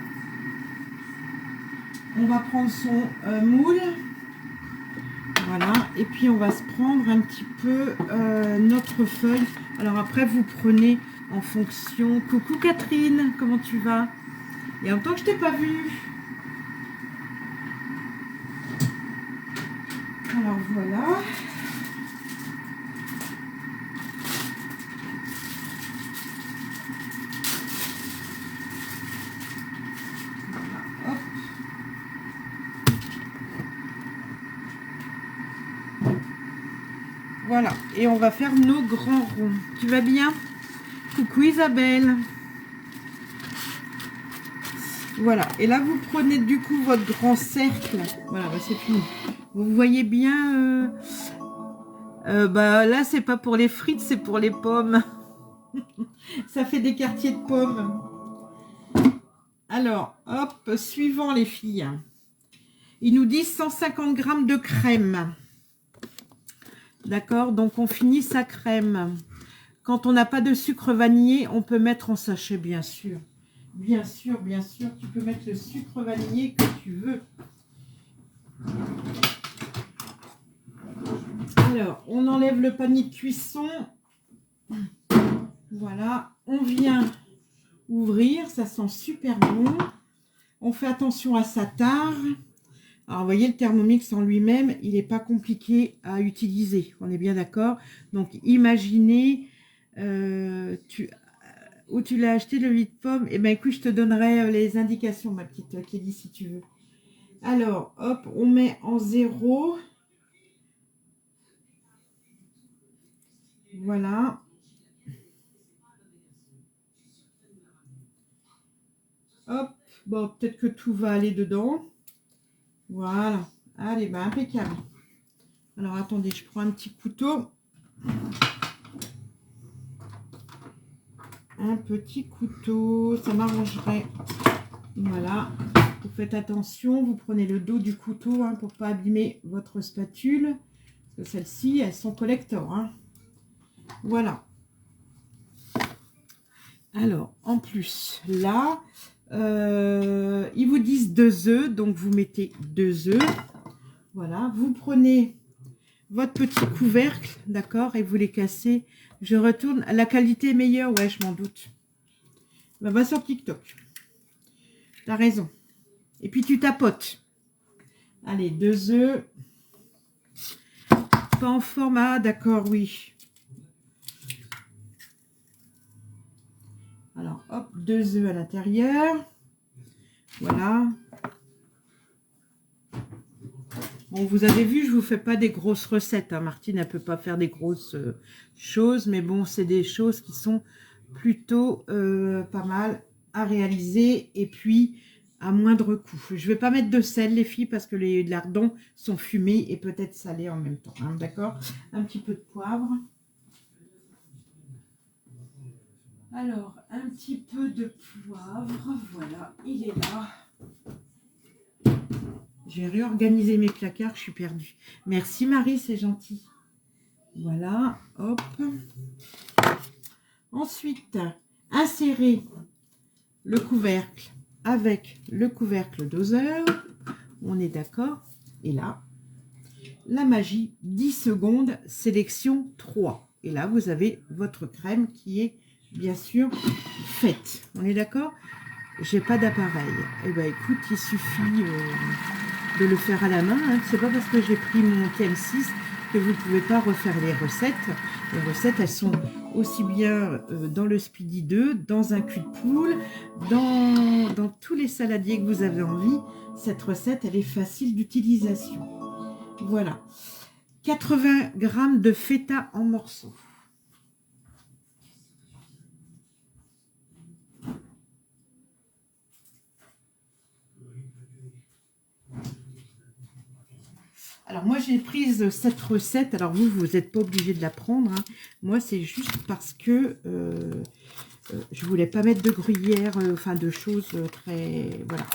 On va prendre son moule. Voilà. Et puis, on va se prendre un petit peu notre feuille. Alors, après, vous prenez en fonction... Coucou Catherine, comment tu vas? Il y a longtemps que je t'ai pas vue. Alors voilà. Hop. Voilà, et on va faire nos grands ronds. Tu vas bien? Coucou Isabelle. Voilà, et là vous prenez du coup votre grand cercle. Voilà, bah, c'est fini. Vous voyez bien, bah là c'est pas pour les frites, c'est pour les pommes. Ça fait des quartiers de pommes. Alors, hop, suivant les filles. Ils nous disent 150 g de crème. D'accord, donc on finit sa crème. Quand on n'a pas de sucre vanillé, on peut mettre en sachet, bien sûr. Bien sûr, tu peux mettre le sucre vanillé que tu veux. Alors, on enlève le panier de cuisson. Voilà, on vient ouvrir, ça sent super bon. On fait attention à sa tare. Alors, vous voyez, le Thermomix en lui-même, il n'est pas compliqué à utiliser. On est bien d'accord. Donc, imaginez, où tu l'as acheté, le lit de pomme. Eh bien, écoute, je te donnerai les indications, ma petite Kelly, si tu veux. Alors, hop, on met en 0. Voilà. Hop, bon, peut-être que tout va aller dedans. Voilà. Allez, ben, impeccable. Alors, attendez, je prends un petit couteau. Un petit couteau, ça m'arrangerait. Voilà. Vous faites attention, vous prenez le dos du couteau hein, pour ne pas abîmer votre spatule. Parce que celles-ci, elles sont collector. Hein. Voilà. Alors, en plus, là, ils vous disent 2 œufs, donc vous mettez 2 œufs. Voilà, vous prenez votre petit couvercle, d'accord, et vous les cassez. Je retourne. La qualité est meilleure, ouais, je m'en doute. Ben, va sur TikTok. T'as raison. Et puis tu tapotes. Allez, 2 œufs. Pas en format, d'accord, oui. Alors, hop, 2 œufs à l'intérieur. Voilà. Bon, vous avez vu, je ne vous fais pas des grosses recettes. Hein. Martine, elle ne peut pas faire des grosses choses. Mais bon, c'est des choses qui sont plutôt pas mal à réaliser. Et puis, à moindre coût. Je ne vais pas mettre de sel, les filles, parce que les lardons sont fumés et peut-être salés en même temps. Hein, d'accord? Un petit peu de poivre. Alors, un petit peu de poivre. Voilà, il est là. J'ai réorganisé mes placards, je suis perdue. Merci Marie, c'est gentil. Voilà, hop. Ensuite, insérer le couvercle avec le couvercle doseur. On est d'accord. Et là, la magie, 10 secondes, sélection 3. Et là, vous avez votre crème qui est bien sûr faite. On est d'accord? J'ai pas d'appareil. Eh bien, écoute, il suffit de le faire à la main. Hein. C'est pas parce que j'ai pris mon TM6 que vous ne pouvez pas refaire les recettes. Les recettes, elles sont aussi bien dans le Speedy 2, dans un cul de poule, dans tous les saladiers que vous avez envie. Cette recette, elle est facile d'utilisation. Voilà. 80 g de feta en morceaux. Alors moi j'ai prise cette recette, alors vous n'êtes pas obligé de la prendre, hein. Moi c'est juste parce que je voulais pas mettre de gruyère, enfin de choses très, voilà.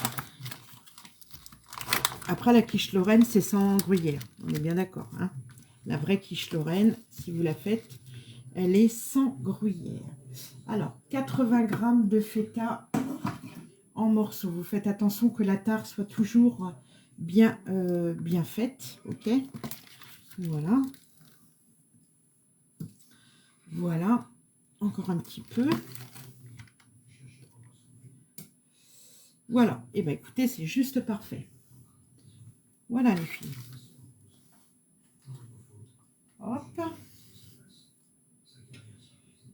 Après la quiche Lorraine c'est sans gruyère, on est bien d'accord, hein. La vraie quiche Lorraine, si vous la faites, elle est sans gruyère. Alors 80 g de feta en morceaux, vous faites attention que la tare soit toujours bien faite, ok. Voilà. Voilà. Encore un petit peu. Voilà. Et bien écoutez, c'est juste parfait. Voilà les filles.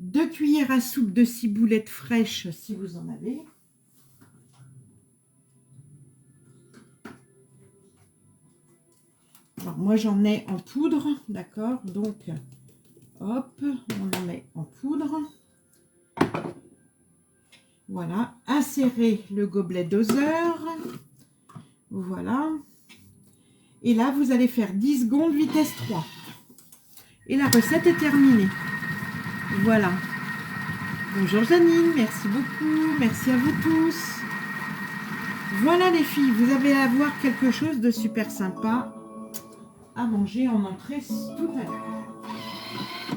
2 cuillères à soupe de ciboulette fraîche si vous en avez. Alors, moi j'en ai en poudre, d'accord, donc hop, on en met en poudre. Voilà, insérez le gobelet doseur. Voilà. Et là, vous allez faire 10 secondes vitesse 3. Et la recette est terminée. Voilà. Bonjour Janine, merci beaucoup. Merci à vous tous. Voilà les filles, vous allez avoir quelque chose de super sympa à manger en entrée tout à l'heure.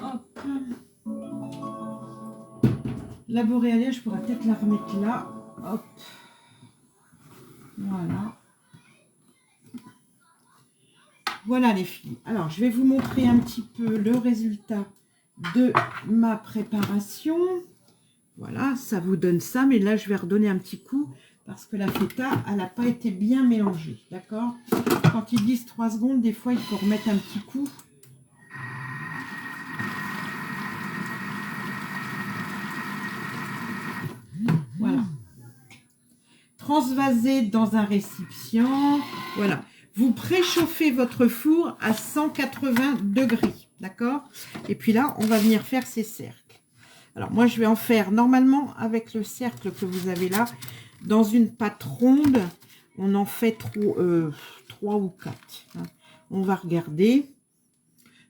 Hop. La boréalia, je pourrais peut-être la remettre là. Hop. Voilà. Voilà les filles. Alors, je vais vous montrer un petit peu le résultat de ma préparation. Voilà, ça vous donne ça. Mais là, je vais redonner un petit coup parce que la feta, elle n'a pas été bien mélangée. D'accord? Quand ils disent 3 secondes, des fois, il faut remettre un petit coup. Voilà. Transvaser dans un récipient. Voilà. Vous préchauffez votre four à 180 degrés. D'accord? Et puis là, on va venir faire ces cercles. Alors, moi, je vais en faire normalement avec le cercle que vous avez là. Dans une pâte ronde, on en fait 3 ou 4. Hein. On va regarder.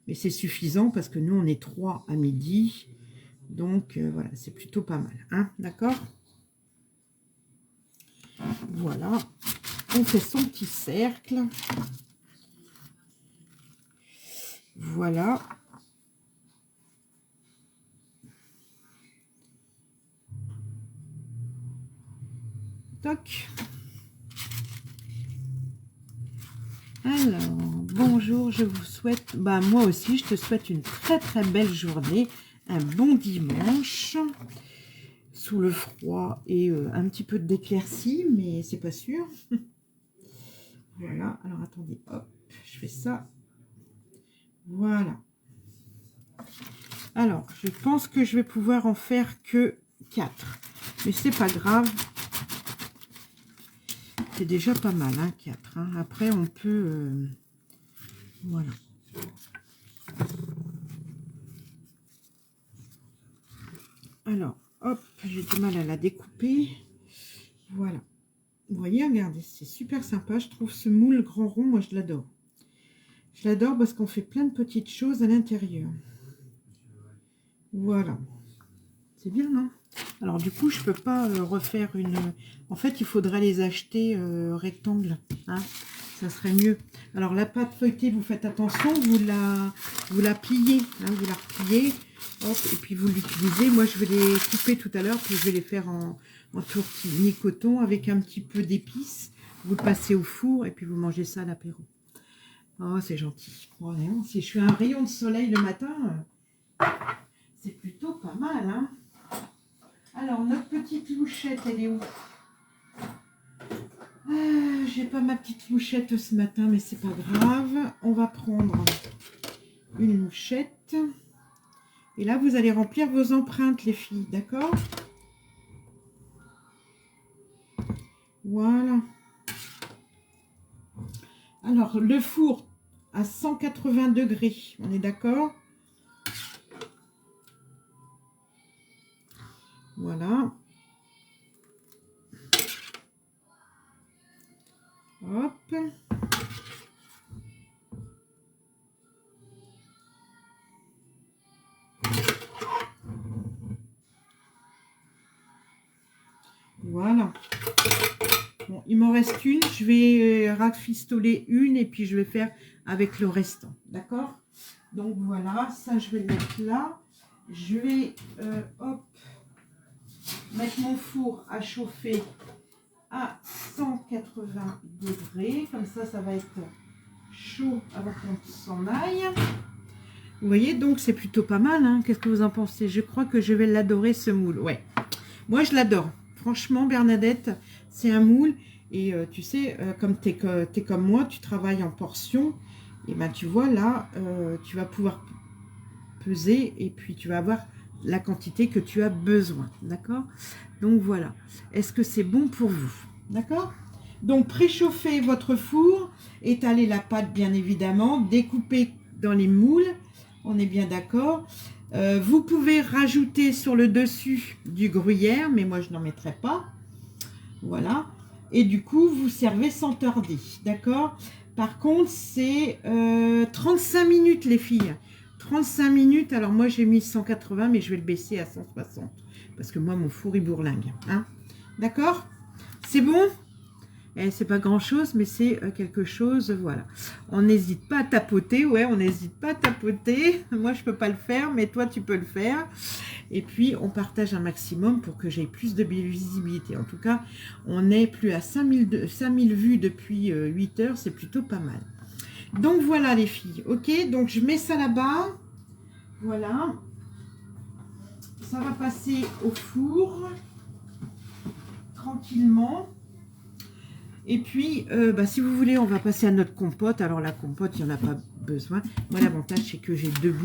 Mais c'est suffisant parce que nous, on est 3 à midi. Donc, voilà, c'est plutôt pas mal. Hein, d'accord? Voilà. On fait son petit cercle. Voilà. Toc. Alors, bonjour, je vous souhaite, moi aussi, je te souhaite une très très belle journée, un bon dimanche, sous le froid et un petit peu d'éclaircie, mais c'est pas sûr. Voilà, alors attendez, hop, je fais ça. Voilà. Alors, je pense que je vais pouvoir en faire que 4, mais c'est pas grave. C'est déjà pas mal, hein, 4. Hein. Après, on peut... voilà. Alors, hop, j'ai du mal à la découper. Voilà. Vous voyez, regardez, c'est super sympa. Je trouve ce moule grand rond, moi, je l'adore. Je l'adore parce qu'on fait plein de petites choses à l'intérieur. Voilà. C'est bien, non? Alors, du coup, je peux pas refaire une... En fait, il faudrait les acheter rectangles. Hein, ça serait mieux. Alors, la pâte feuilletée, vous faites attention. Vous la pliez. Hein, vous la repliez. Hop, et puis, vous l'utilisez. Moi, je vais les couper tout à l'heure. Puis, je vais les faire en tortillini coton avec un petit peu d'épices. Vous le passez au four. Et puis, vous mangez ça à l'apéro. Oh, c'est gentil. Oh, non, si je suis un rayon de soleil le matin, c'est plutôt pas mal, hein. Alors, notre petite louchette, elle est où? J'ai pas ma petite louchette ce matin, mais c'est pas grave. On va prendre une louchette. Et là, vous allez remplir vos empreintes, les filles, d'accord? Voilà. Alors, le four à 180 degrés, on est d'accord? Voilà. Hop. Voilà. Bon, il m'en reste une. Je vais rafistoler une et puis je vais faire avec le restant. D'accord? Donc voilà, ça je vais le mettre là. Je vais hop, mettre mon four à chauffer à 180 degrés. Comme ça va être chaud avant qu'on s'en aille. Vous voyez, donc c'est plutôt pas mal. Hein. Qu'est-ce que vous en pensez? Je crois que je vais l'adorer, ce moule. Ouais, moi je l'adore. Franchement, Bernadette, c'est un moule. Et tu sais, comme tu es comme moi, tu travailles en portions. Et ben tu vois, là, tu vas pouvoir peser. Et puis tu vas avoir la quantité que tu as besoin, d'accord? Donc voilà, est-ce que c'est bon pour vous? D'accord? Donc préchauffez votre four, étalez la pâte bien évidemment, découpez dans les moules, on est bien d'accord. Vous pouvez rajouter sur le dessus du gruyère, mais moi je n'en mettrai pas. Voilà. Et du coup, vous servez sans tarder, d'accord? Par contre, c'est 35 minutes les filles. 35 minutes, alors moi j'ai mis 180, mais je vais le baisser à 160. Parce que moi, mon four, il bourlingue. Hein? D'accord? C'est bon? C'est pas grand chose, mais c'est quelque chose, voilà. On n'hésite pas à tapoter, ouais, on n'hésite pas à tapoter. Moi, je peux pas le faire, mais toi, tu peux le faire. Et puis, on partage un maximum pour que j'ai plus de visibilité. En tout cas, on est plus à 5000 vues depuis 8 heures, c'est plutôt pas mal. Donc, voilà les filles, ok? Donc, je mets ça là-bas. Voilà. Ça va passer au four, tranquillement. Et puis, si vous voulez, on va passer à notre compote. Alors, la compote, il n'y en a pas besoin. Moi, l'avantage, c'est que j'ai deux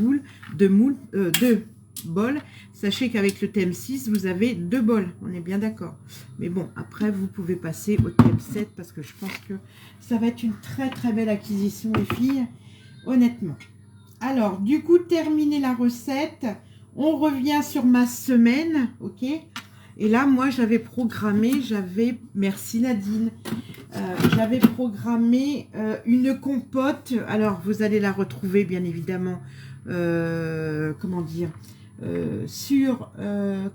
bols. Sachez qu'avec le TM6, vous avez 2 bols. On est bien d'accord. Mais bon, après, vous pouvez passer au TM7 parce que je pense que ça va être une très, très belle acquisition, les filles. Honnêtement. Alors, du coup, terminer la recette. On revient sur ma semaine, ok? Et là, moi, j'avais programmé, merci Nadine, j'avais programmé une compote. Alors, vous allez la retrouver, bien évidemment, comment dire, sur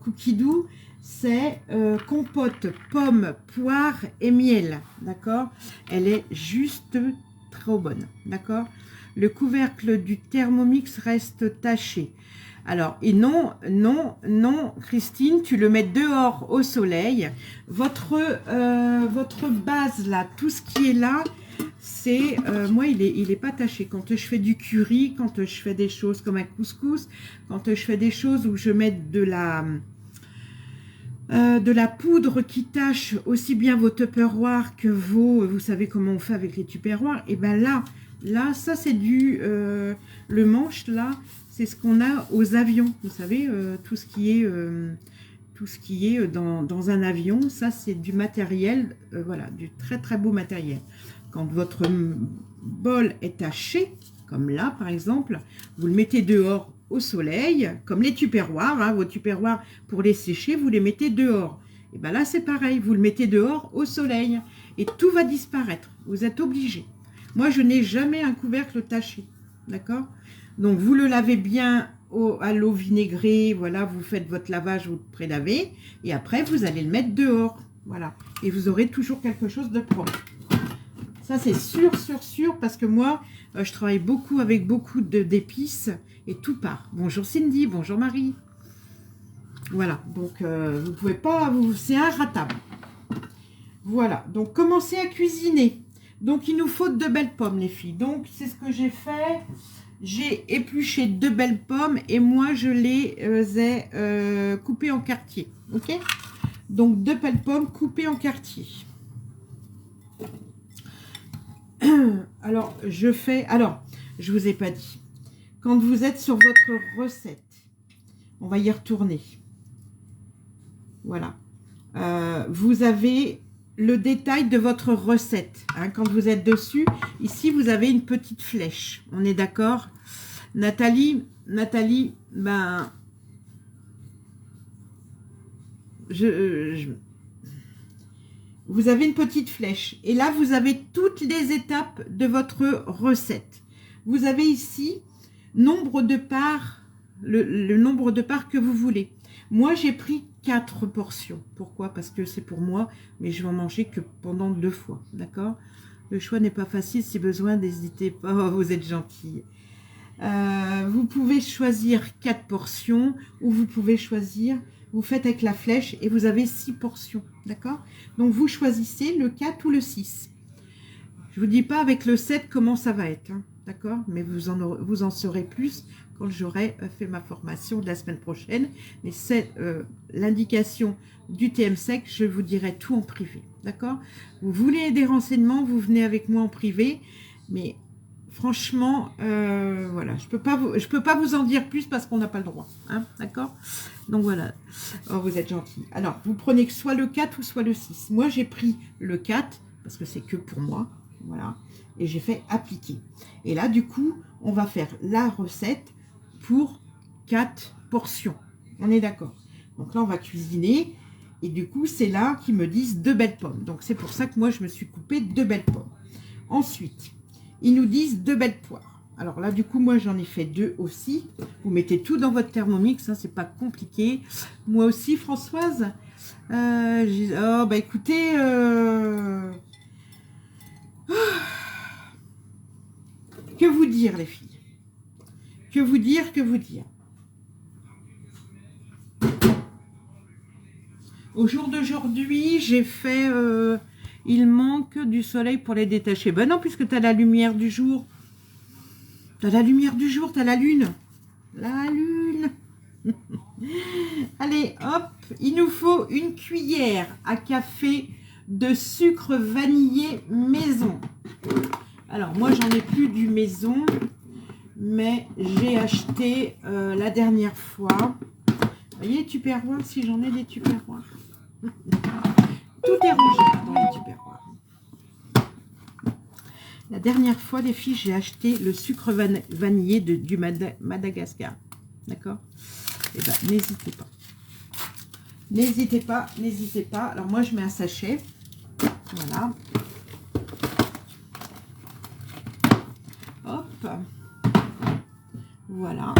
Cookidoo. C'est compote pomme, poire et miel, d'accord? Elle est juste trop bonne, d'accord? Le couvercle du Thermomix reste taché. Alors, et non, Christine, tu le mets dehors au soleil. Votre base, là, tout ce qui est là, c'est, moi, il est pas taché. Quand je fais du curry, quand je fais des choses comme un couscous, quand je fais des choses où je mets de la poudre qui tâche aussi bien vos tupperwares que vous savez comment on fait avec les tupperwares, et ben là, ça c'est le manche, là, c'est ce qu'on a aux avions, vous savez, tout ce qui est dans un avion, ça c'est du matériel, voilà, du très très beau matériel. Quand votre bol est taché, comme là par exemple, vous le mettez dehors au soleil, comme les tupperwares, hein, vos tupperwares pour les sécher, vous les mettez dehors. Et bien là c'est pareil, vous le mettez dehors au soleil et tout va disparaître, vous êtes obligé. Moi je n'ai jamais un couvercle taché, d'accord? Donc, vous le lavez bien à l'eau vinaigrée. Voilà, vous faites votre lavage, vous le prélavez. Et après, vous allez le mettre dehors. Voilà. Et vous aurez toujours quelque chose de propre. Ça, c'est sûr, parce que moi, je travaille beaucoup avec beaucoup d'épices et tout part. Bonjour Cindy, bonjour Marie. Voilà. Donc, vous pouvez pas... C'est inratable. Voilà. Donc, commencez à cuisiner. Donc, il nous faut 2 belles pommes, les filles. Donc, c'est ce que j'ai fait. J'ai épluché 2 belles pommes et moi je les ai coupées en quartiers. Ok? Donc 2 belles pommes coupées en quartiers. Alors je vous ai pas dit. Quand vous êtes sur votre recette, on va y retourner. Voilà. Vous avez le détail de votre recette. Hein, quand vous êtes dessus, ici, vous avez une petite flèche. On est d'accord? Nathalie, ben... vous avez une petite flèche. Et là, vous avez toutes les étapes de votre recette. Vous avez ici nombre de parts, le nombre de parts que vous voulez. Moi, j'ai pris 4 portions. Pourquoi? Parce que c'est pour moi, mais je vais en manger que pendant 2 fois. D'accord? Le choix n'est pas facile. Si besoin, n'hésitez pas. Oh, vous êtes gentille. Vous pouvez choisir 4 portions ou vous pouvez choisir, vous faites avec la flèche et vous avez 6 portions. D'accord? Donc, vous choisissez le 4 ou le 6. Je ne vous dis pas avec le 7 comment ça va être. Hein, d'accord? Mais vous en saurez plus quand j'aurai fait ma formation de la semaine prochaine. Mais c'est l'indication du TM-Sec, je vous dirai tout en privé. D'accord? Vous voulez des renseignements, vous venez avec moi en privé. Mais franchement, voilà, je peux pas vous en dire plus parce qu'on n'a pas le droit, hein, d'accord? Donc voilà, oh, vous êtes gentils. Alors, vous prenez soit le 4 ou soit le 6. Moi, j'ai pris le 4 parce que c'est que pour moi, voilà, et j'ai fait appliquer. Et là, du coup, on va faire la recette pour 4 portions. On est d'accord? Donc là, on va cuisiner. Et du coup, c'est là qu'ils me disent 2 belles pommes. Donc, c'est pour ça que moi, je me suis coupé 2 belles pommes. Ensuite, ils nous disent 2 belles poires. Alors là, du coup, moi, j'en ai fait 2 aussi. Vous mettez tout dans votre Thermomix, hein, c'est pas compliqué. Moi aussi, Françoise. Oh, bah écoutez... Que vous dire, les filles? Que vous dire, que vous dire? Au jour d'aujourd'hui, j'ai fait... il manque du soleil pour les détacher. Ben non, puisque tu as la lumière du jour. Tu as la lumière du jour, tu as la lune. La lune. Allez, hop. Il nous faut une cuillère à café de sucre vanillé maison. Alors, moi, j'en ai plus du maison. Mais j'ai acheté la dernière fois. Vous voyez les tupperwares, si j'en ai des tupperwares. Tout est rangé dans les tupperwares. La dernière fois, les filles, j'ai acheté le sucre vanillé du Madagascar. D'accord? Eh bien, n'hésitez pas. N'hésitez pas, n'hésitez pas. Alors, moi, je mets un sachet. Voilà. Hop. Voilà.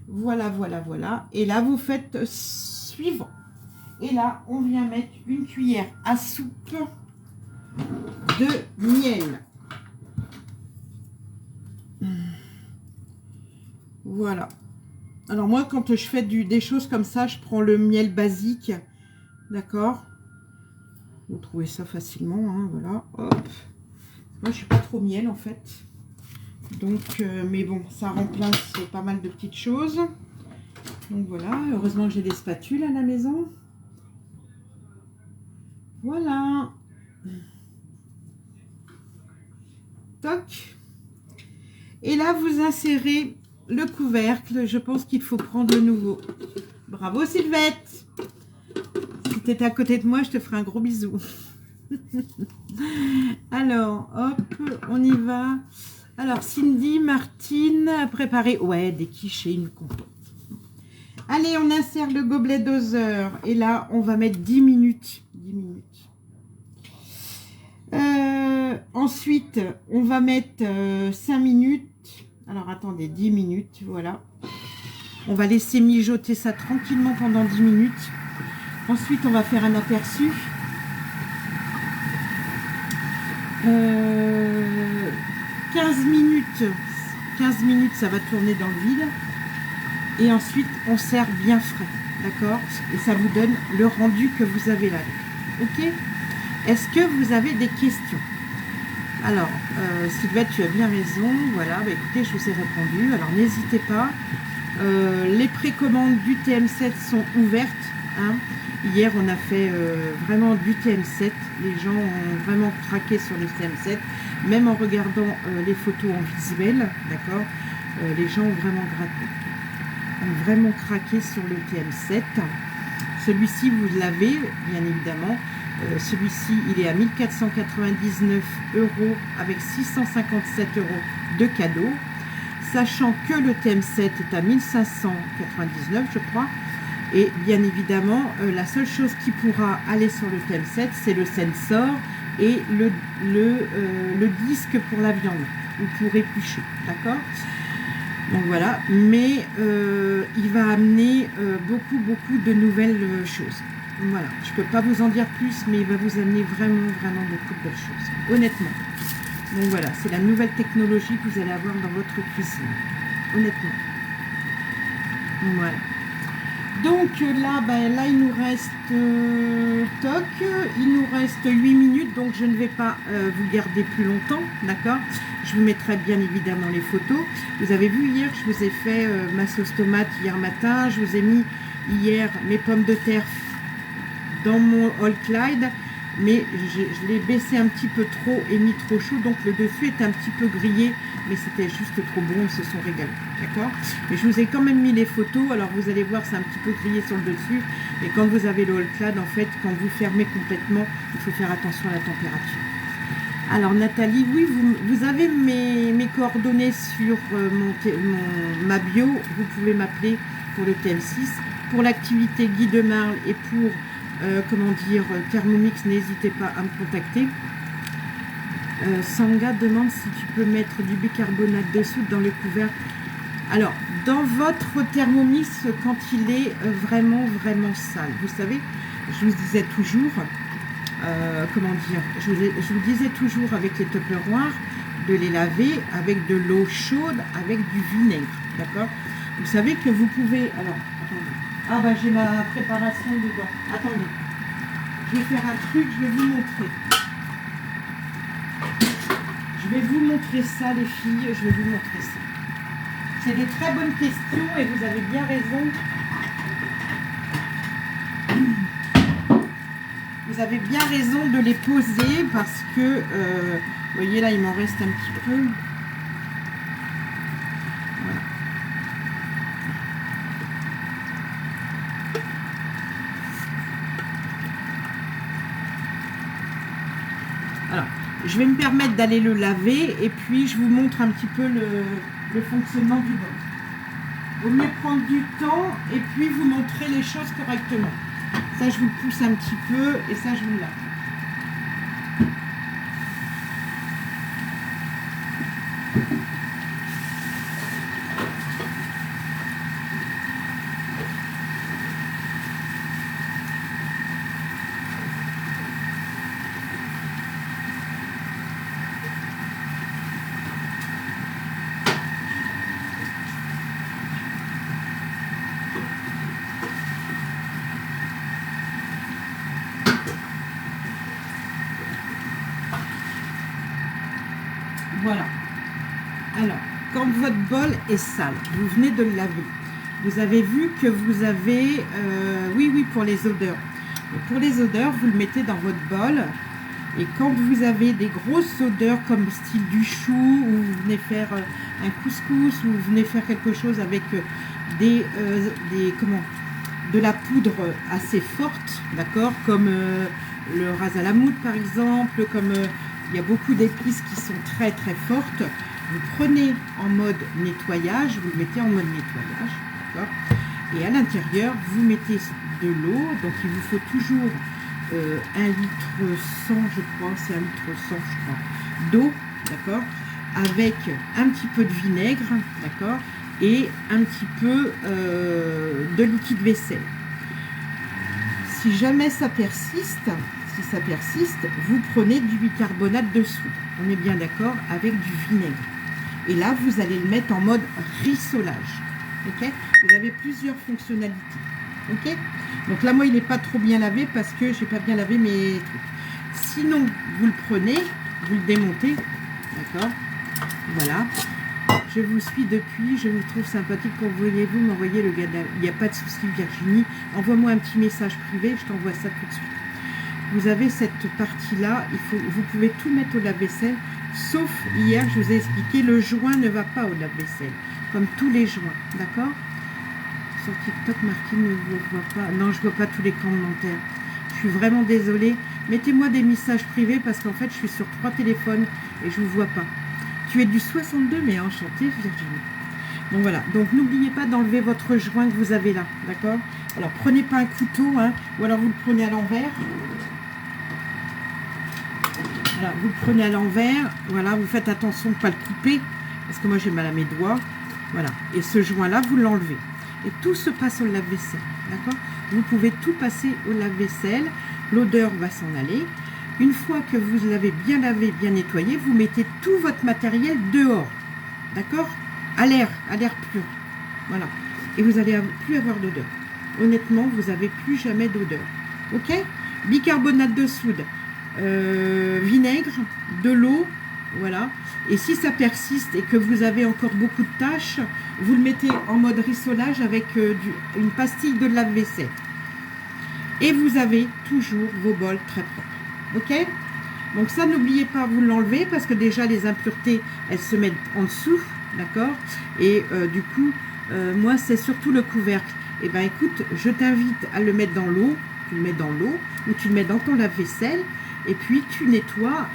Voilà, voilà, voilà. Et là, vous faites suivant. Et là, on vient mettre une cuillère à soupe de miel. Voilà. Alors moi, quand je fais des choses comme ça, je prends le miel basique. D'accord? Vous trouvez ça facilement, hein, voilà. Hop. Moi, je suis pas trop miel, en fait. Donc, mais bon, ça remplace pas mal de petites choses. Donc voilà, heureusement que j'ai des spatules à la maison. Voilà. Toc. Et là, vous insérez le couvercle. Je pense qu'il faut prendre le nouveau. Bravo Sylvette. Si tu étais à côté de moi, je te ferai un gros bisou. Alors, hop, on y va. Alors, Cindy, Martine a préparé, ouais, des quiches et une compote. Allez, on insère le gobelet doseur. Et là, on va mettre 10 minutes. 10 minutes. Ensuite, on va mettre 5 minutes. Alors, attendez, 10 minutes, voilà. On va laisser mijoter ça tranquillement pendant 10 minutes. Ensuite, on va faire un aperçu. 15 minutes, ça va tourner dans le vide. Et ensuite, on sert bien frais, d'accord? Et ça vous donne le rendu que vous avez là. Ok? Est-ce que vous avez des questions? Alors, Sylvette, tu as bien raison. Voilà, bah, écoutez, je vous ai répondu. Alors, n'hésitez pas. Les précommandes du TM7 sont ouvertes. Hein. Hier, on a fait vraiment du TM7. Les gens ont vraiment craqué sur le TM7. Même en regardant les photos en visuel, d'accord, les gens ont vraiment craqué sur le TM7. Celui-ci, vous l'avez, bien évidemment. Celui-ci, il est à 1499 € avec 657 € de cadeaux. Sachant que le TM7 est à 1599, je crois. Et bien évidemment, la seule chose qui pourra aller sur le TM7, c'est le sensor et le disque pour la viande, ou pour éplucher, d'accord? Donc voilà, mais il va amener beaucoup de nouvelles choses. Voilà, je ne peux pas vous en dire plus, mais il va vous amener vraiment beaucoup de belles choses, honnêtement. Donc voilà, c'est la nouvelle technologie que vous allez avoir dans votre cuisine, honnêtement. Voilà. Donc là, là il nous reste toc, il nous reste 8 minutes, donc je ne vais pas vous garder plus longtemps, d'accord? Je vous mettrai bien évidemment les photos. Vous avez vu hier, je vous ai fait ma sauce tomate hier matin, je vous ai mis hier mes pommes de terre dans mon All Clyde. mais je l'ai baissé un petit peu trop et mis trop chaud, donc le dessus était un petit peu grillé, mais c'était juste trop bon, ils se sont régalés, d'accord? Mais je vous ai quand même mis les photos, alors vous allez voir, c'est un petit peu grillé sur le dessus, et quand vous avez le All Clad, en fait, quand vous fermez complètement, il faut faire attention à la température. Alors Nathalie, oui, vous avez mes coordonnées sur ma bio, vous pouvez m'appeler pour le TM6, pour l'activité guide marle et pour comment dire, Thermomix, n'hésitez pas à me contacter. Sanga demande si tu peux mettre du bicarbonate de soude dans le couvercle. Alors, dans votre Thermomix, quand il est vraiment sale, vous savez, je vous disais toujours, comment dire, je vous disais toujours avec les Tupperware, de les laver avec de l'eau chaude, avec du vinaigre, d'accord? Vous savez que vous pouvez, alors, attendez. Ah bah j'ai ma préparation dedans. Attendez. Je vais faire un truc, je vais vous montrer. Je vais vous montrer ça les filles, je vais vous montrer ça. C'est des très bonnes questions et vous avez bien raison. Vous avez bien raison de les poser parce que, vous voyez là, il m'en reste un petit peu. Voilà. Alors, je vais me permettre d'aller le laver et puis je vous montre un petit peu le fonctionnement du bol. Vaut mieux prendre du temps et puis vous montrer les choses correctement. Ça, je vous le pousse un petit peu et ça, je vous le lave. Voilà. Alors, quand votre bol est sale, vous venez de le laver. Vous avez vu que vous avez... oui, pour les odeurs. Pour les odeurs, vous le mettez dans votre bol. Et quand vous avez des grosses odeurs comme style du chou, ou vous venez faire un couscous, ou vous venez faire quelque chose avec de la poudre assez forte, d'accord, comme le ras à la moude par exemple, comme... il y a beaucoup d'épices qui sont très fortes. Vous prenez en mode nettoyage, vous le mettez en mode nettoyage, d'accord. Et à l'intérieur, vous mettez de l'eau. Donc il vous faut toujours 1 litre 100, je crois, c'est 1 litre 100, je crois, d'eau, d'accord, avec un petit peu de vinaigre, d'accord, et un petit peu de liquide vaisselle. Si jamais ça persiste, vous prenez du bicarbonate de soude. On est bien d'accord, avec du vinaigre. Et là, vous allez le mettre en mode rissolage. Ok? Vous avez plusieurs fonctionnalités. Ok? Donc là, moi, il n'est pas trop bien lavé parce que j'ai pas bien lavé mes trucs. Sinon, vous le prenez, vous le démontez. D'accord? Voilà. Je vous suis depuis, je vous trouve sympathique. Pourriez-vous m'envoyer le gars? Il n'y a pas de souci, Virginie. Envoie-moi un petit message privé, je t'envoie ça tout de suite. Vous avez cette partie-là, vous pouvez tout mettre au lave-vaisselle, sauf hier, je vous ai expliqué, le joint ne va pas au lave-vaisselle, comme tous les joints, d'accord? Sur TikTok, Martine ne vous voit pas. Non, je ne vois pas tous les commentaires. Je suis vraiment désolée. Mettez-moi des messages privés parce qu'en fait, je suis sur 3 téléphones et je ne vous vois pas. Tu es du 62, mais enchantée, Virginie. Donc voilà, donc n'oubliez pas d'enlever votre joint que vous avez là, d'accord? Alors, prenez pas un couteau, hein, ou alors vous le prenez à l'envers. Voilà, vous le prenez à l'envers, voilà, vous faites attention de ne pas le couper, parce que moi j'ai mal à mes doigts, voilà. Et ce joint-là, vous l'enlevez. Et tout se passe au lave-vaisselle, d'accord? Vous pouvez tout passer au lave-vaisselle, l'odeur va s'en aller. Une fois que vous l'avez bien lavé, bien nettoyé, vous mettez tout votre matériel dehors, d'accord? À l'air pur, voilà. Et vous n'allez plus avoir d'odeur. Honnêtement, vous n'avez plus jamais d'odeur, ok? Bicarbonate de soude. Vinaigre, de l'eau, voilà. Et si ça persiste et que vous avez encore beaucoup de tâches, vous le mettez en mode rissolage avec une pastille de lave-vaisselle. Et vous avez toujours vos bols très propres. ok? Donc ça, n'oubliez pas, vous l'enlevez parce que déjà les impuretés, elles se mettent en dessous, d'accord? Et du coup, moi, c'est surtout le couvercle. Et ben écoute, je t'invite à le mettre dans l'eau, tu le mets dans l'eau ou tu le mets dans ton lave-vaisselle et puis tu le nettoies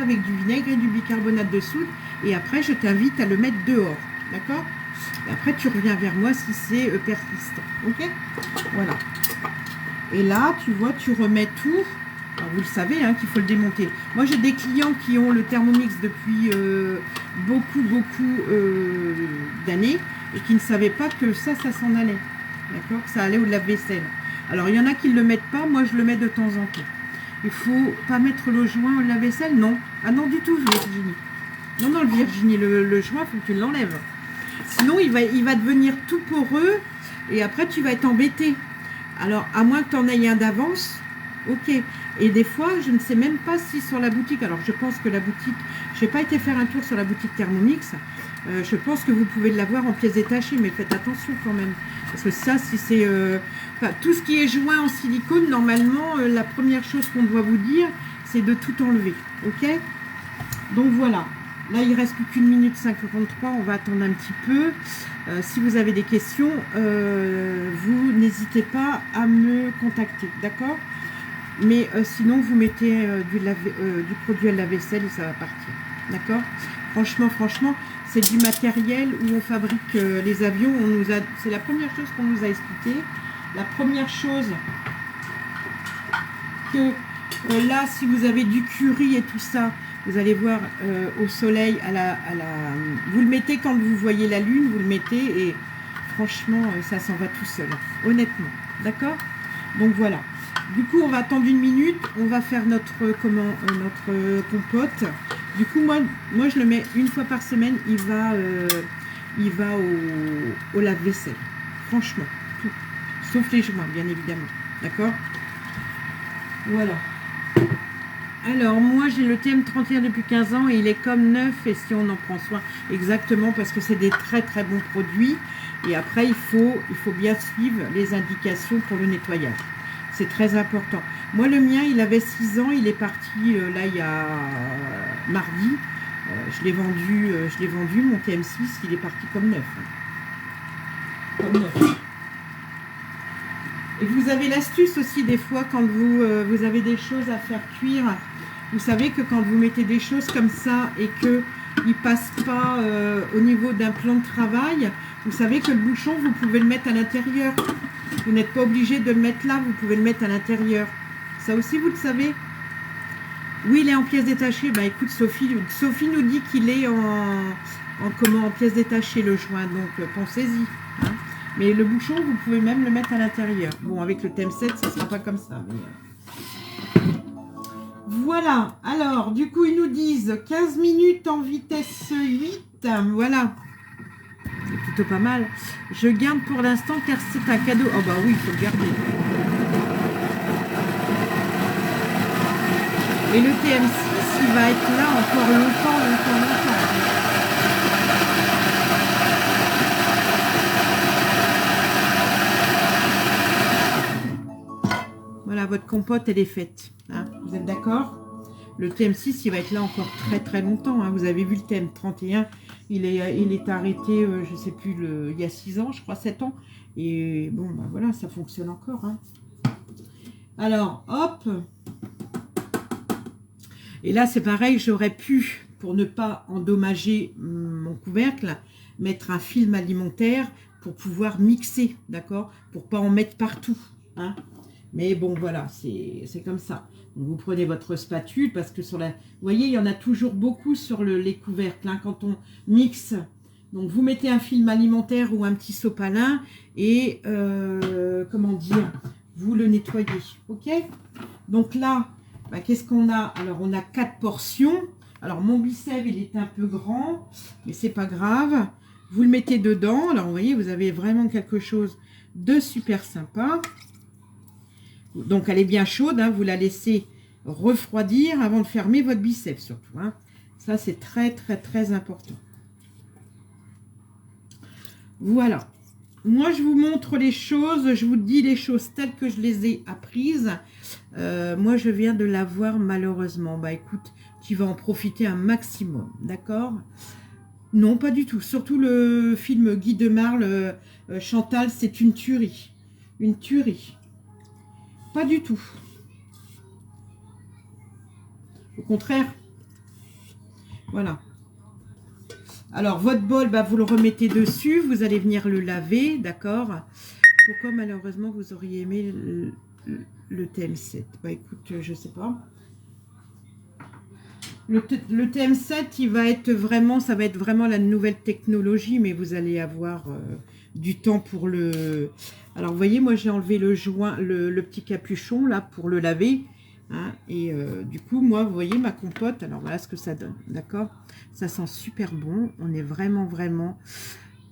avec du vinaigre et du bicarbonate de soude et après, je t'invite à le mettre dehors, d'accord? Et après, tu reviens vers moi si c'est persistant, ok? Voilà. Et là, tu vois, tu remets tout. Alors, vous le savez, hein, qu'il faut le démonter. Moi, j'ai des clients qui ont le Thermomix depuis beaucoup d'années et qui ne savaient pas que ça s'en allait. D'accord? Ça allait au lave-vaisselle. Alors, il y en a qui ne le mettent pas. Moi, je le mets de temps en temps. Il faut pas mettre le joint au lave-vaisselle? Non. Ah non, du tout, Virginie. Non, non, Virginie, le joint, il faut que tu l'enlèves. Sinon, il va devenir tout poreux et après, tu vas être embêté. Alors, à moins que tu en aies un d'avance, ok. Et des fois, je ne sais même pas si sur la boutique, alors je pense que la boutique, je n'ai pas été faire un tour sur la boutique Thermomix, je pense que vous pouvez l'avoir en pièces détachées, mais faites attention quand même. Parce que ça, si c'est... enfin, tout ce qui est joint en silicone, normalement, la première chose qu'on doit vous dire, c'est de tout enlever, ok? Donc voilà. Là, il ne reste plus qu'une minute 53, on va attendre un petit peu. Si vous avez des questions, vous n'hésitez pas à me contacter, d'accord? Mais sinon, vous mettez du produit à la vaisselle et ça va partir, d'accord? Franchement, c'est du matériel où on fabrique les avions. C'est la première chose qu'on nous a expliqué. La première chose que là, si vous avez du curry et tout ça, vous allez voir au soleil, vous le mettez quand vous voyez la lune, vous le mettez et franchement, ça s'en va tout seul, honnêtement. D'accord? Donc voilà. Du coup, on va attendre une minute. On va faire notre compote. Du coup, moi, je le mets une fois par semaine. Il va au lave-vaisselle. Franchement, tout. Sauf les joints, bien évidemment. D'accord? Voilà. Alors, moi, j'ai le TM31 depuis 15 ans et il est comme neuf et si on en prend soin, exactement, parce que c'est des très très bons produits. Et après, il faut bien suivre les indications pour le nettoyage. C'est très important. Moi, le mien, il avait 6 ans, il est parti, là, il y a mardi. Je l'ai vendu, mon TM6, il est parti comme neuf. Comme neuf. Et vous avez l'astuce aussi, des fois, quand vous avez des choses à faire cuire. Vous savez que quand vous mettez des choses comme ça et qu'ils ne passent pas au niveau d'un plan de travail, vous savez que le bouchon, vous pouvez le mettre à l'intérieur. Vous n'êtes pas obligé de le mettre là, vous pouvez le mettre à l'intérieur. Ça aussi, vous le savez? Oui, il est en pièces détachées. Bah écoute, Sophie nous dit qu'il est en pièces détachées, le joint. Donc, pensez-y. Hein. Mais le bouchon, vous pouvez même le mettre à l'intérieur. Bon, avec le TM7, ça ne sera pas comme ça. Mais... Voilà. Alors, du coup, ils nous disent 15 minutes en vitesse 8. Voilà. C'est plutôt pas mal. Je garde pour l'instant car c'est un cadeau. Oh bah oui, il faut le garder. Et le TM6, il va être là encore longtemps. Voilà, votre compote, elle est faite. Hein, vous êtes d'accord? Le TM6, il va être là encore très très longtemps. Hein. Vous avez vu le TM31, il est arrêté, je ne sais plus, il y a 6 ans, je crois, 7 ans. Et bon, bah voilà, ça fonctionne encore. Hein. Alors, hop. Et là, c'est pareil, j'aurais pu, pour ne pas endommager mon couvercle, mettre un film alimentaire pour pouvoir mixer, d'accord? Pour pas en mettre partout. Hein. Mais bon, voilà, c'est comme ça. Donc, vous prenez votre spatule parce que sur la... Vous voyez, il y en a toujours beaucoup sur les couvercles hein, quand on mixe. Donc, vous mettez un film alimentaire ou un petit sopalin et, comment dire, vous le nettoyez. OK? Donc là, bah, qu'est-ce qu'on a? Alors, on a 4 portions. Alors, mon bicep, il est un peu grand, mais c'est pas grave. Vous le mettez dedans. Alors, vous voyez, vous avez vraiment quelque chose de super sympa. Donc, elle est bien chaude, hein, vous la laissez refroidir avant de fermer votre biceps surtout. Hein. Ça, c'est très, très, très important. Voilà. moi, je vous montre les choses, je vous dis les choses telles que je les ai apprises. Moi, je viens de l'avoir malheureusement. Bah écoute, tu vas en profiter un maximum, d'accord? Non, pas du tout. Surtout le film Guy de Marle, Chantal, c'est une tuerie. Une tuerie. Pas du tout. Au contraire. Voilà. Alors, votre bol, bah, vous le remettez dessus. Vous allez venir le laver, d'accord? Pourquoi, malheureusement, vous auriez aimé le TM7? Bah, écoute, je sais pas. Le TM7, il va être vraiment, ça va être vraiment la nouvelle technologie, mais vous allez avoir du temps pour le... Alors, vous voyez, moi, j'ai enlevé le joint, le petit capuchon, là, pour le laver. Hein, et du coup, moi, vous voyez, ma compote, alors voilà ce que ça donne, d'accord? Ça sent super bon. On est vraiment, vraiment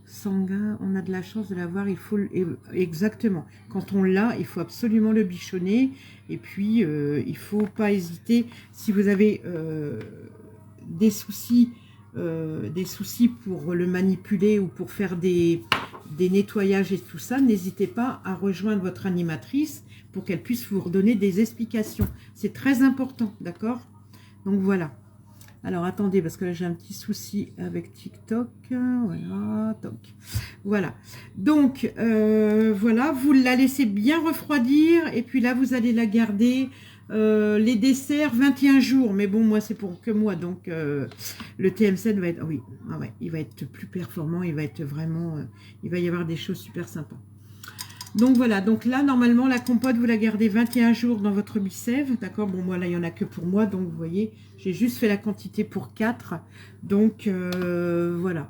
sanguin. On a de la chance de l'avoir. Il faut... Exactement. Quand on l'a, il faut absolument le bichonner. Et puis, il ne faut pas hésiter. Si vous avez des soucis pour le manipuler ou pour faire des nettoyages et tout ça, n'hésitez pas à rejoindre votre animatrice pour qu'elle puisse vous redonner des explications. C'est très important, d'accord? Donc voilà. Alors attendez, parce que là j'ai un petit souci avec TikTok. Voilà, toc. Voilà. Donc voilà, vous la laissez bien refroidir et puis là vous allez la garder. Les desserts 21 jours, mais bon, moi c'est pour que moi, donc le TM7 va être, oui, ah ouais, il va être plus performant, il va être vraiment, il va y avoir des choses super sympas. Donc voilà, donc là normalement la compote vous la gardez 21 jours dans votre bicève, d'accord? Bon, moi là il n'y en a que pour moi, donc vous voyez, j'ai juste fait la quantité pour 4, donc voilà.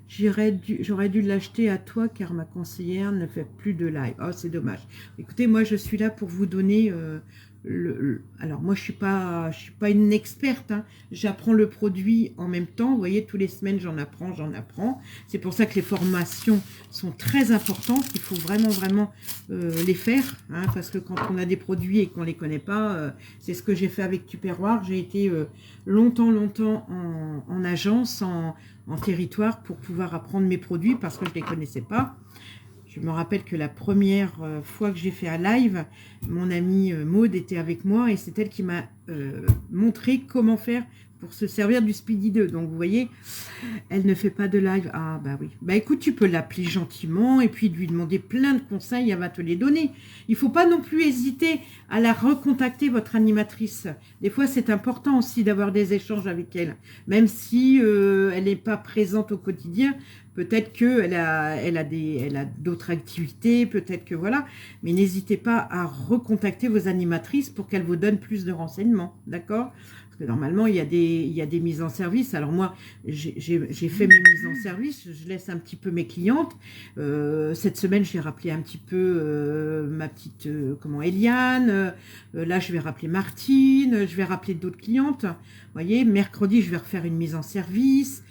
J'aurais dû l'acheter à toi car ma conseillère ne fait plus de live. Oh, c'est dommage. Écoutez, moi je suis là pour vous donner alors moi je suis pas une experte, hein. J'apprends le produit en même temps, vous voyez, tous les semaines j'en apprends. C'est pour ça que les formations sont très importantes, il faut vraiment les faire, hein, parce que quand on a des produits et qu'on les connaît pas, c'est ce que j'ai fait avec Tupperware. J'ai été longtemps en agence, en territoire pour pouvoir apprendre mes produits parce que je les connaissais pas. Je me rappelle que la première fois que j'ai fait un live, mon amie Maude était avec moi et c'est elle qui m'a montré comment faire pour se servir du Speedy 2. Donc vous voyez, elle ne fait pas de live. Ah bah oui. Bah écoute, tu peux l'appeler gentiment et puis lui demander plein de conseils, elle va te les donner. Il ne faut pas non plus hésiter à la recontacter, votre animatrice. Des fois, c'est important aussi d'avoir des échanges avec elle. Même si elle n'est pas présente au quotidien, peut-être qu'elle a d'autres activités, peut-être que voilà. Mais n'hésitez pas à recontacter vos animatrices pour qu'elles vous donnent plus de renseignements, d'accord? Parce que normalement, il y a des mises en service. Alors moi, j'ai fait mes mises en service, je laisse un petit peu mes clientes. Cette semaine, j'ai rappelé un petit peu ma petite, Eliane. Là, je vais rappeler Martine, je vais rappeler d'autres clientes. Vous voyez, mercredi, je vais refaire une mise en service.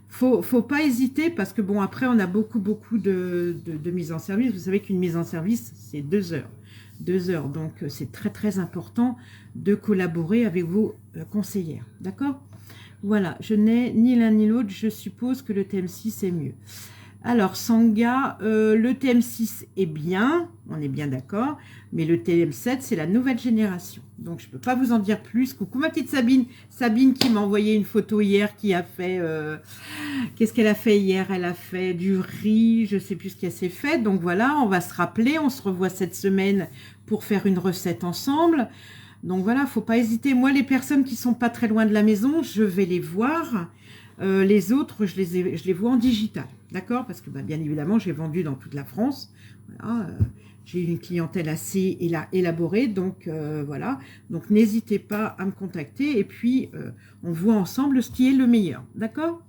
Faut pas hésiter parce que bon, après, on a beaucoup de mises en service. Vous savez qu'une mise en service, c'est 2 heures. 2 heures, donc c'est très important de collaborer avec vos conseillères, d'accord? Voilà, je n'ai ni l'un ni l'autre, je suppose que le TM6 est mieux. Alors, Sanga, le TM6 est bien, on est bien d'accord, mais le TM7, c'est la nouvelle génération. Donc, je ne peux pas vous en dire plus. Coucou ma petite Sabine. Sabine qui m'a envoyé une photo hier, qui a fait... Qu'est-ce qu'elle a fait hier? Elle a fait du riz, je ne sais plus ce qu'elle s'est fait. Donc, voilà, on va se rappeler. On se revoit cette semaine pour faire une recette ensemble. Donc, voilà, il ne faut pas hésiter. Moi, les personnes qui ne sont pas très loin de la maison, je vais les voir. Les autres, je les vois en digital, d'accord? Parce que bien évidemment, j'ai vendu dans toute la France. Voilà, j'ai une clientèle assez élaborée, donc voilà. Donc n'hésitez pas à me contacter et puis on voit ensemble ce qui est le meilleur, d'accord?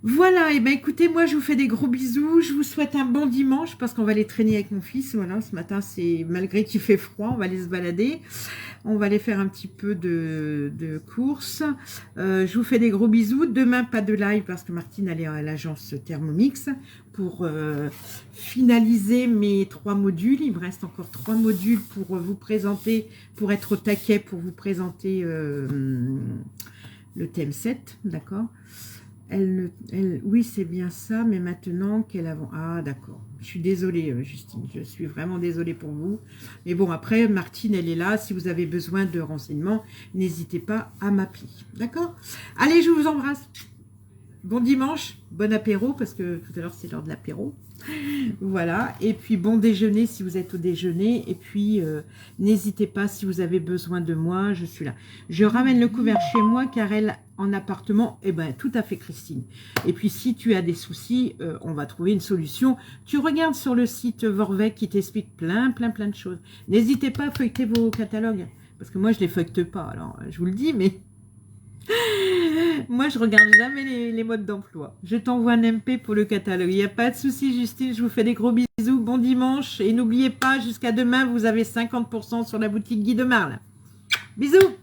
Voilà, et écoutez, moi je vous fais des gros bisous, je vous souhaite un bon dimanche parce qu'on va aller traîner avec mon fils. Voilà, ce matin, c'est malgré qu'il fait froid, on va aller se balader. On va aller faire un petit peu de courses. Je vous fais des gros bisous. Demain, pas de live parce que Martine allait à l'agence Thermomix pour finaliser mes 3 modules. Il me reste encore 3 modules pour vous présenter, pour être au taquet, pour vous présenter le TM7, d'accord? Oui, c'est bien ça, mais maintenant qu'elle avance... Ah, d'accord. Je suis désolée, Justine. Je suis vraiment désolée pour vous. Mais bon, après, Martine, elle est là. Si vous avez besoin de renseignements, n'hésitez pas à m'appeler. D'accord? Allez, je vous embrasse. Bon dimanche, bon apéro, parce que tout à l'heure, c'est l'heure de l'apéro. Voilà, et puis bon déjeuner si vous êtes au déjeuner, et puis n'hésitez pas si vous avez besoin de moi, je suis là. Je ramène le couvert chez moi car elle en appartement, eh ben tout à fait Christine. Et puis si tu as des soucis, on va trouver une solution. Tu regardes sur le site Vorvec qui t'explique plein de choses. N'hésitez pas à feuilleter vos catalogues, parce que moi je les feuillete pas, alors je vous le dis, mais... Moi, je regarde jamais les modes d'emploi. Je t'envoie un MP pour le catalogue. Il n'y a pas de souci, Justine. Je vous fais des gros bisous. Bon dimanche. Et n'oubliez pas, jusqu'à demain, vous avez 50% sur la boutique Guy de Marle. Bisous.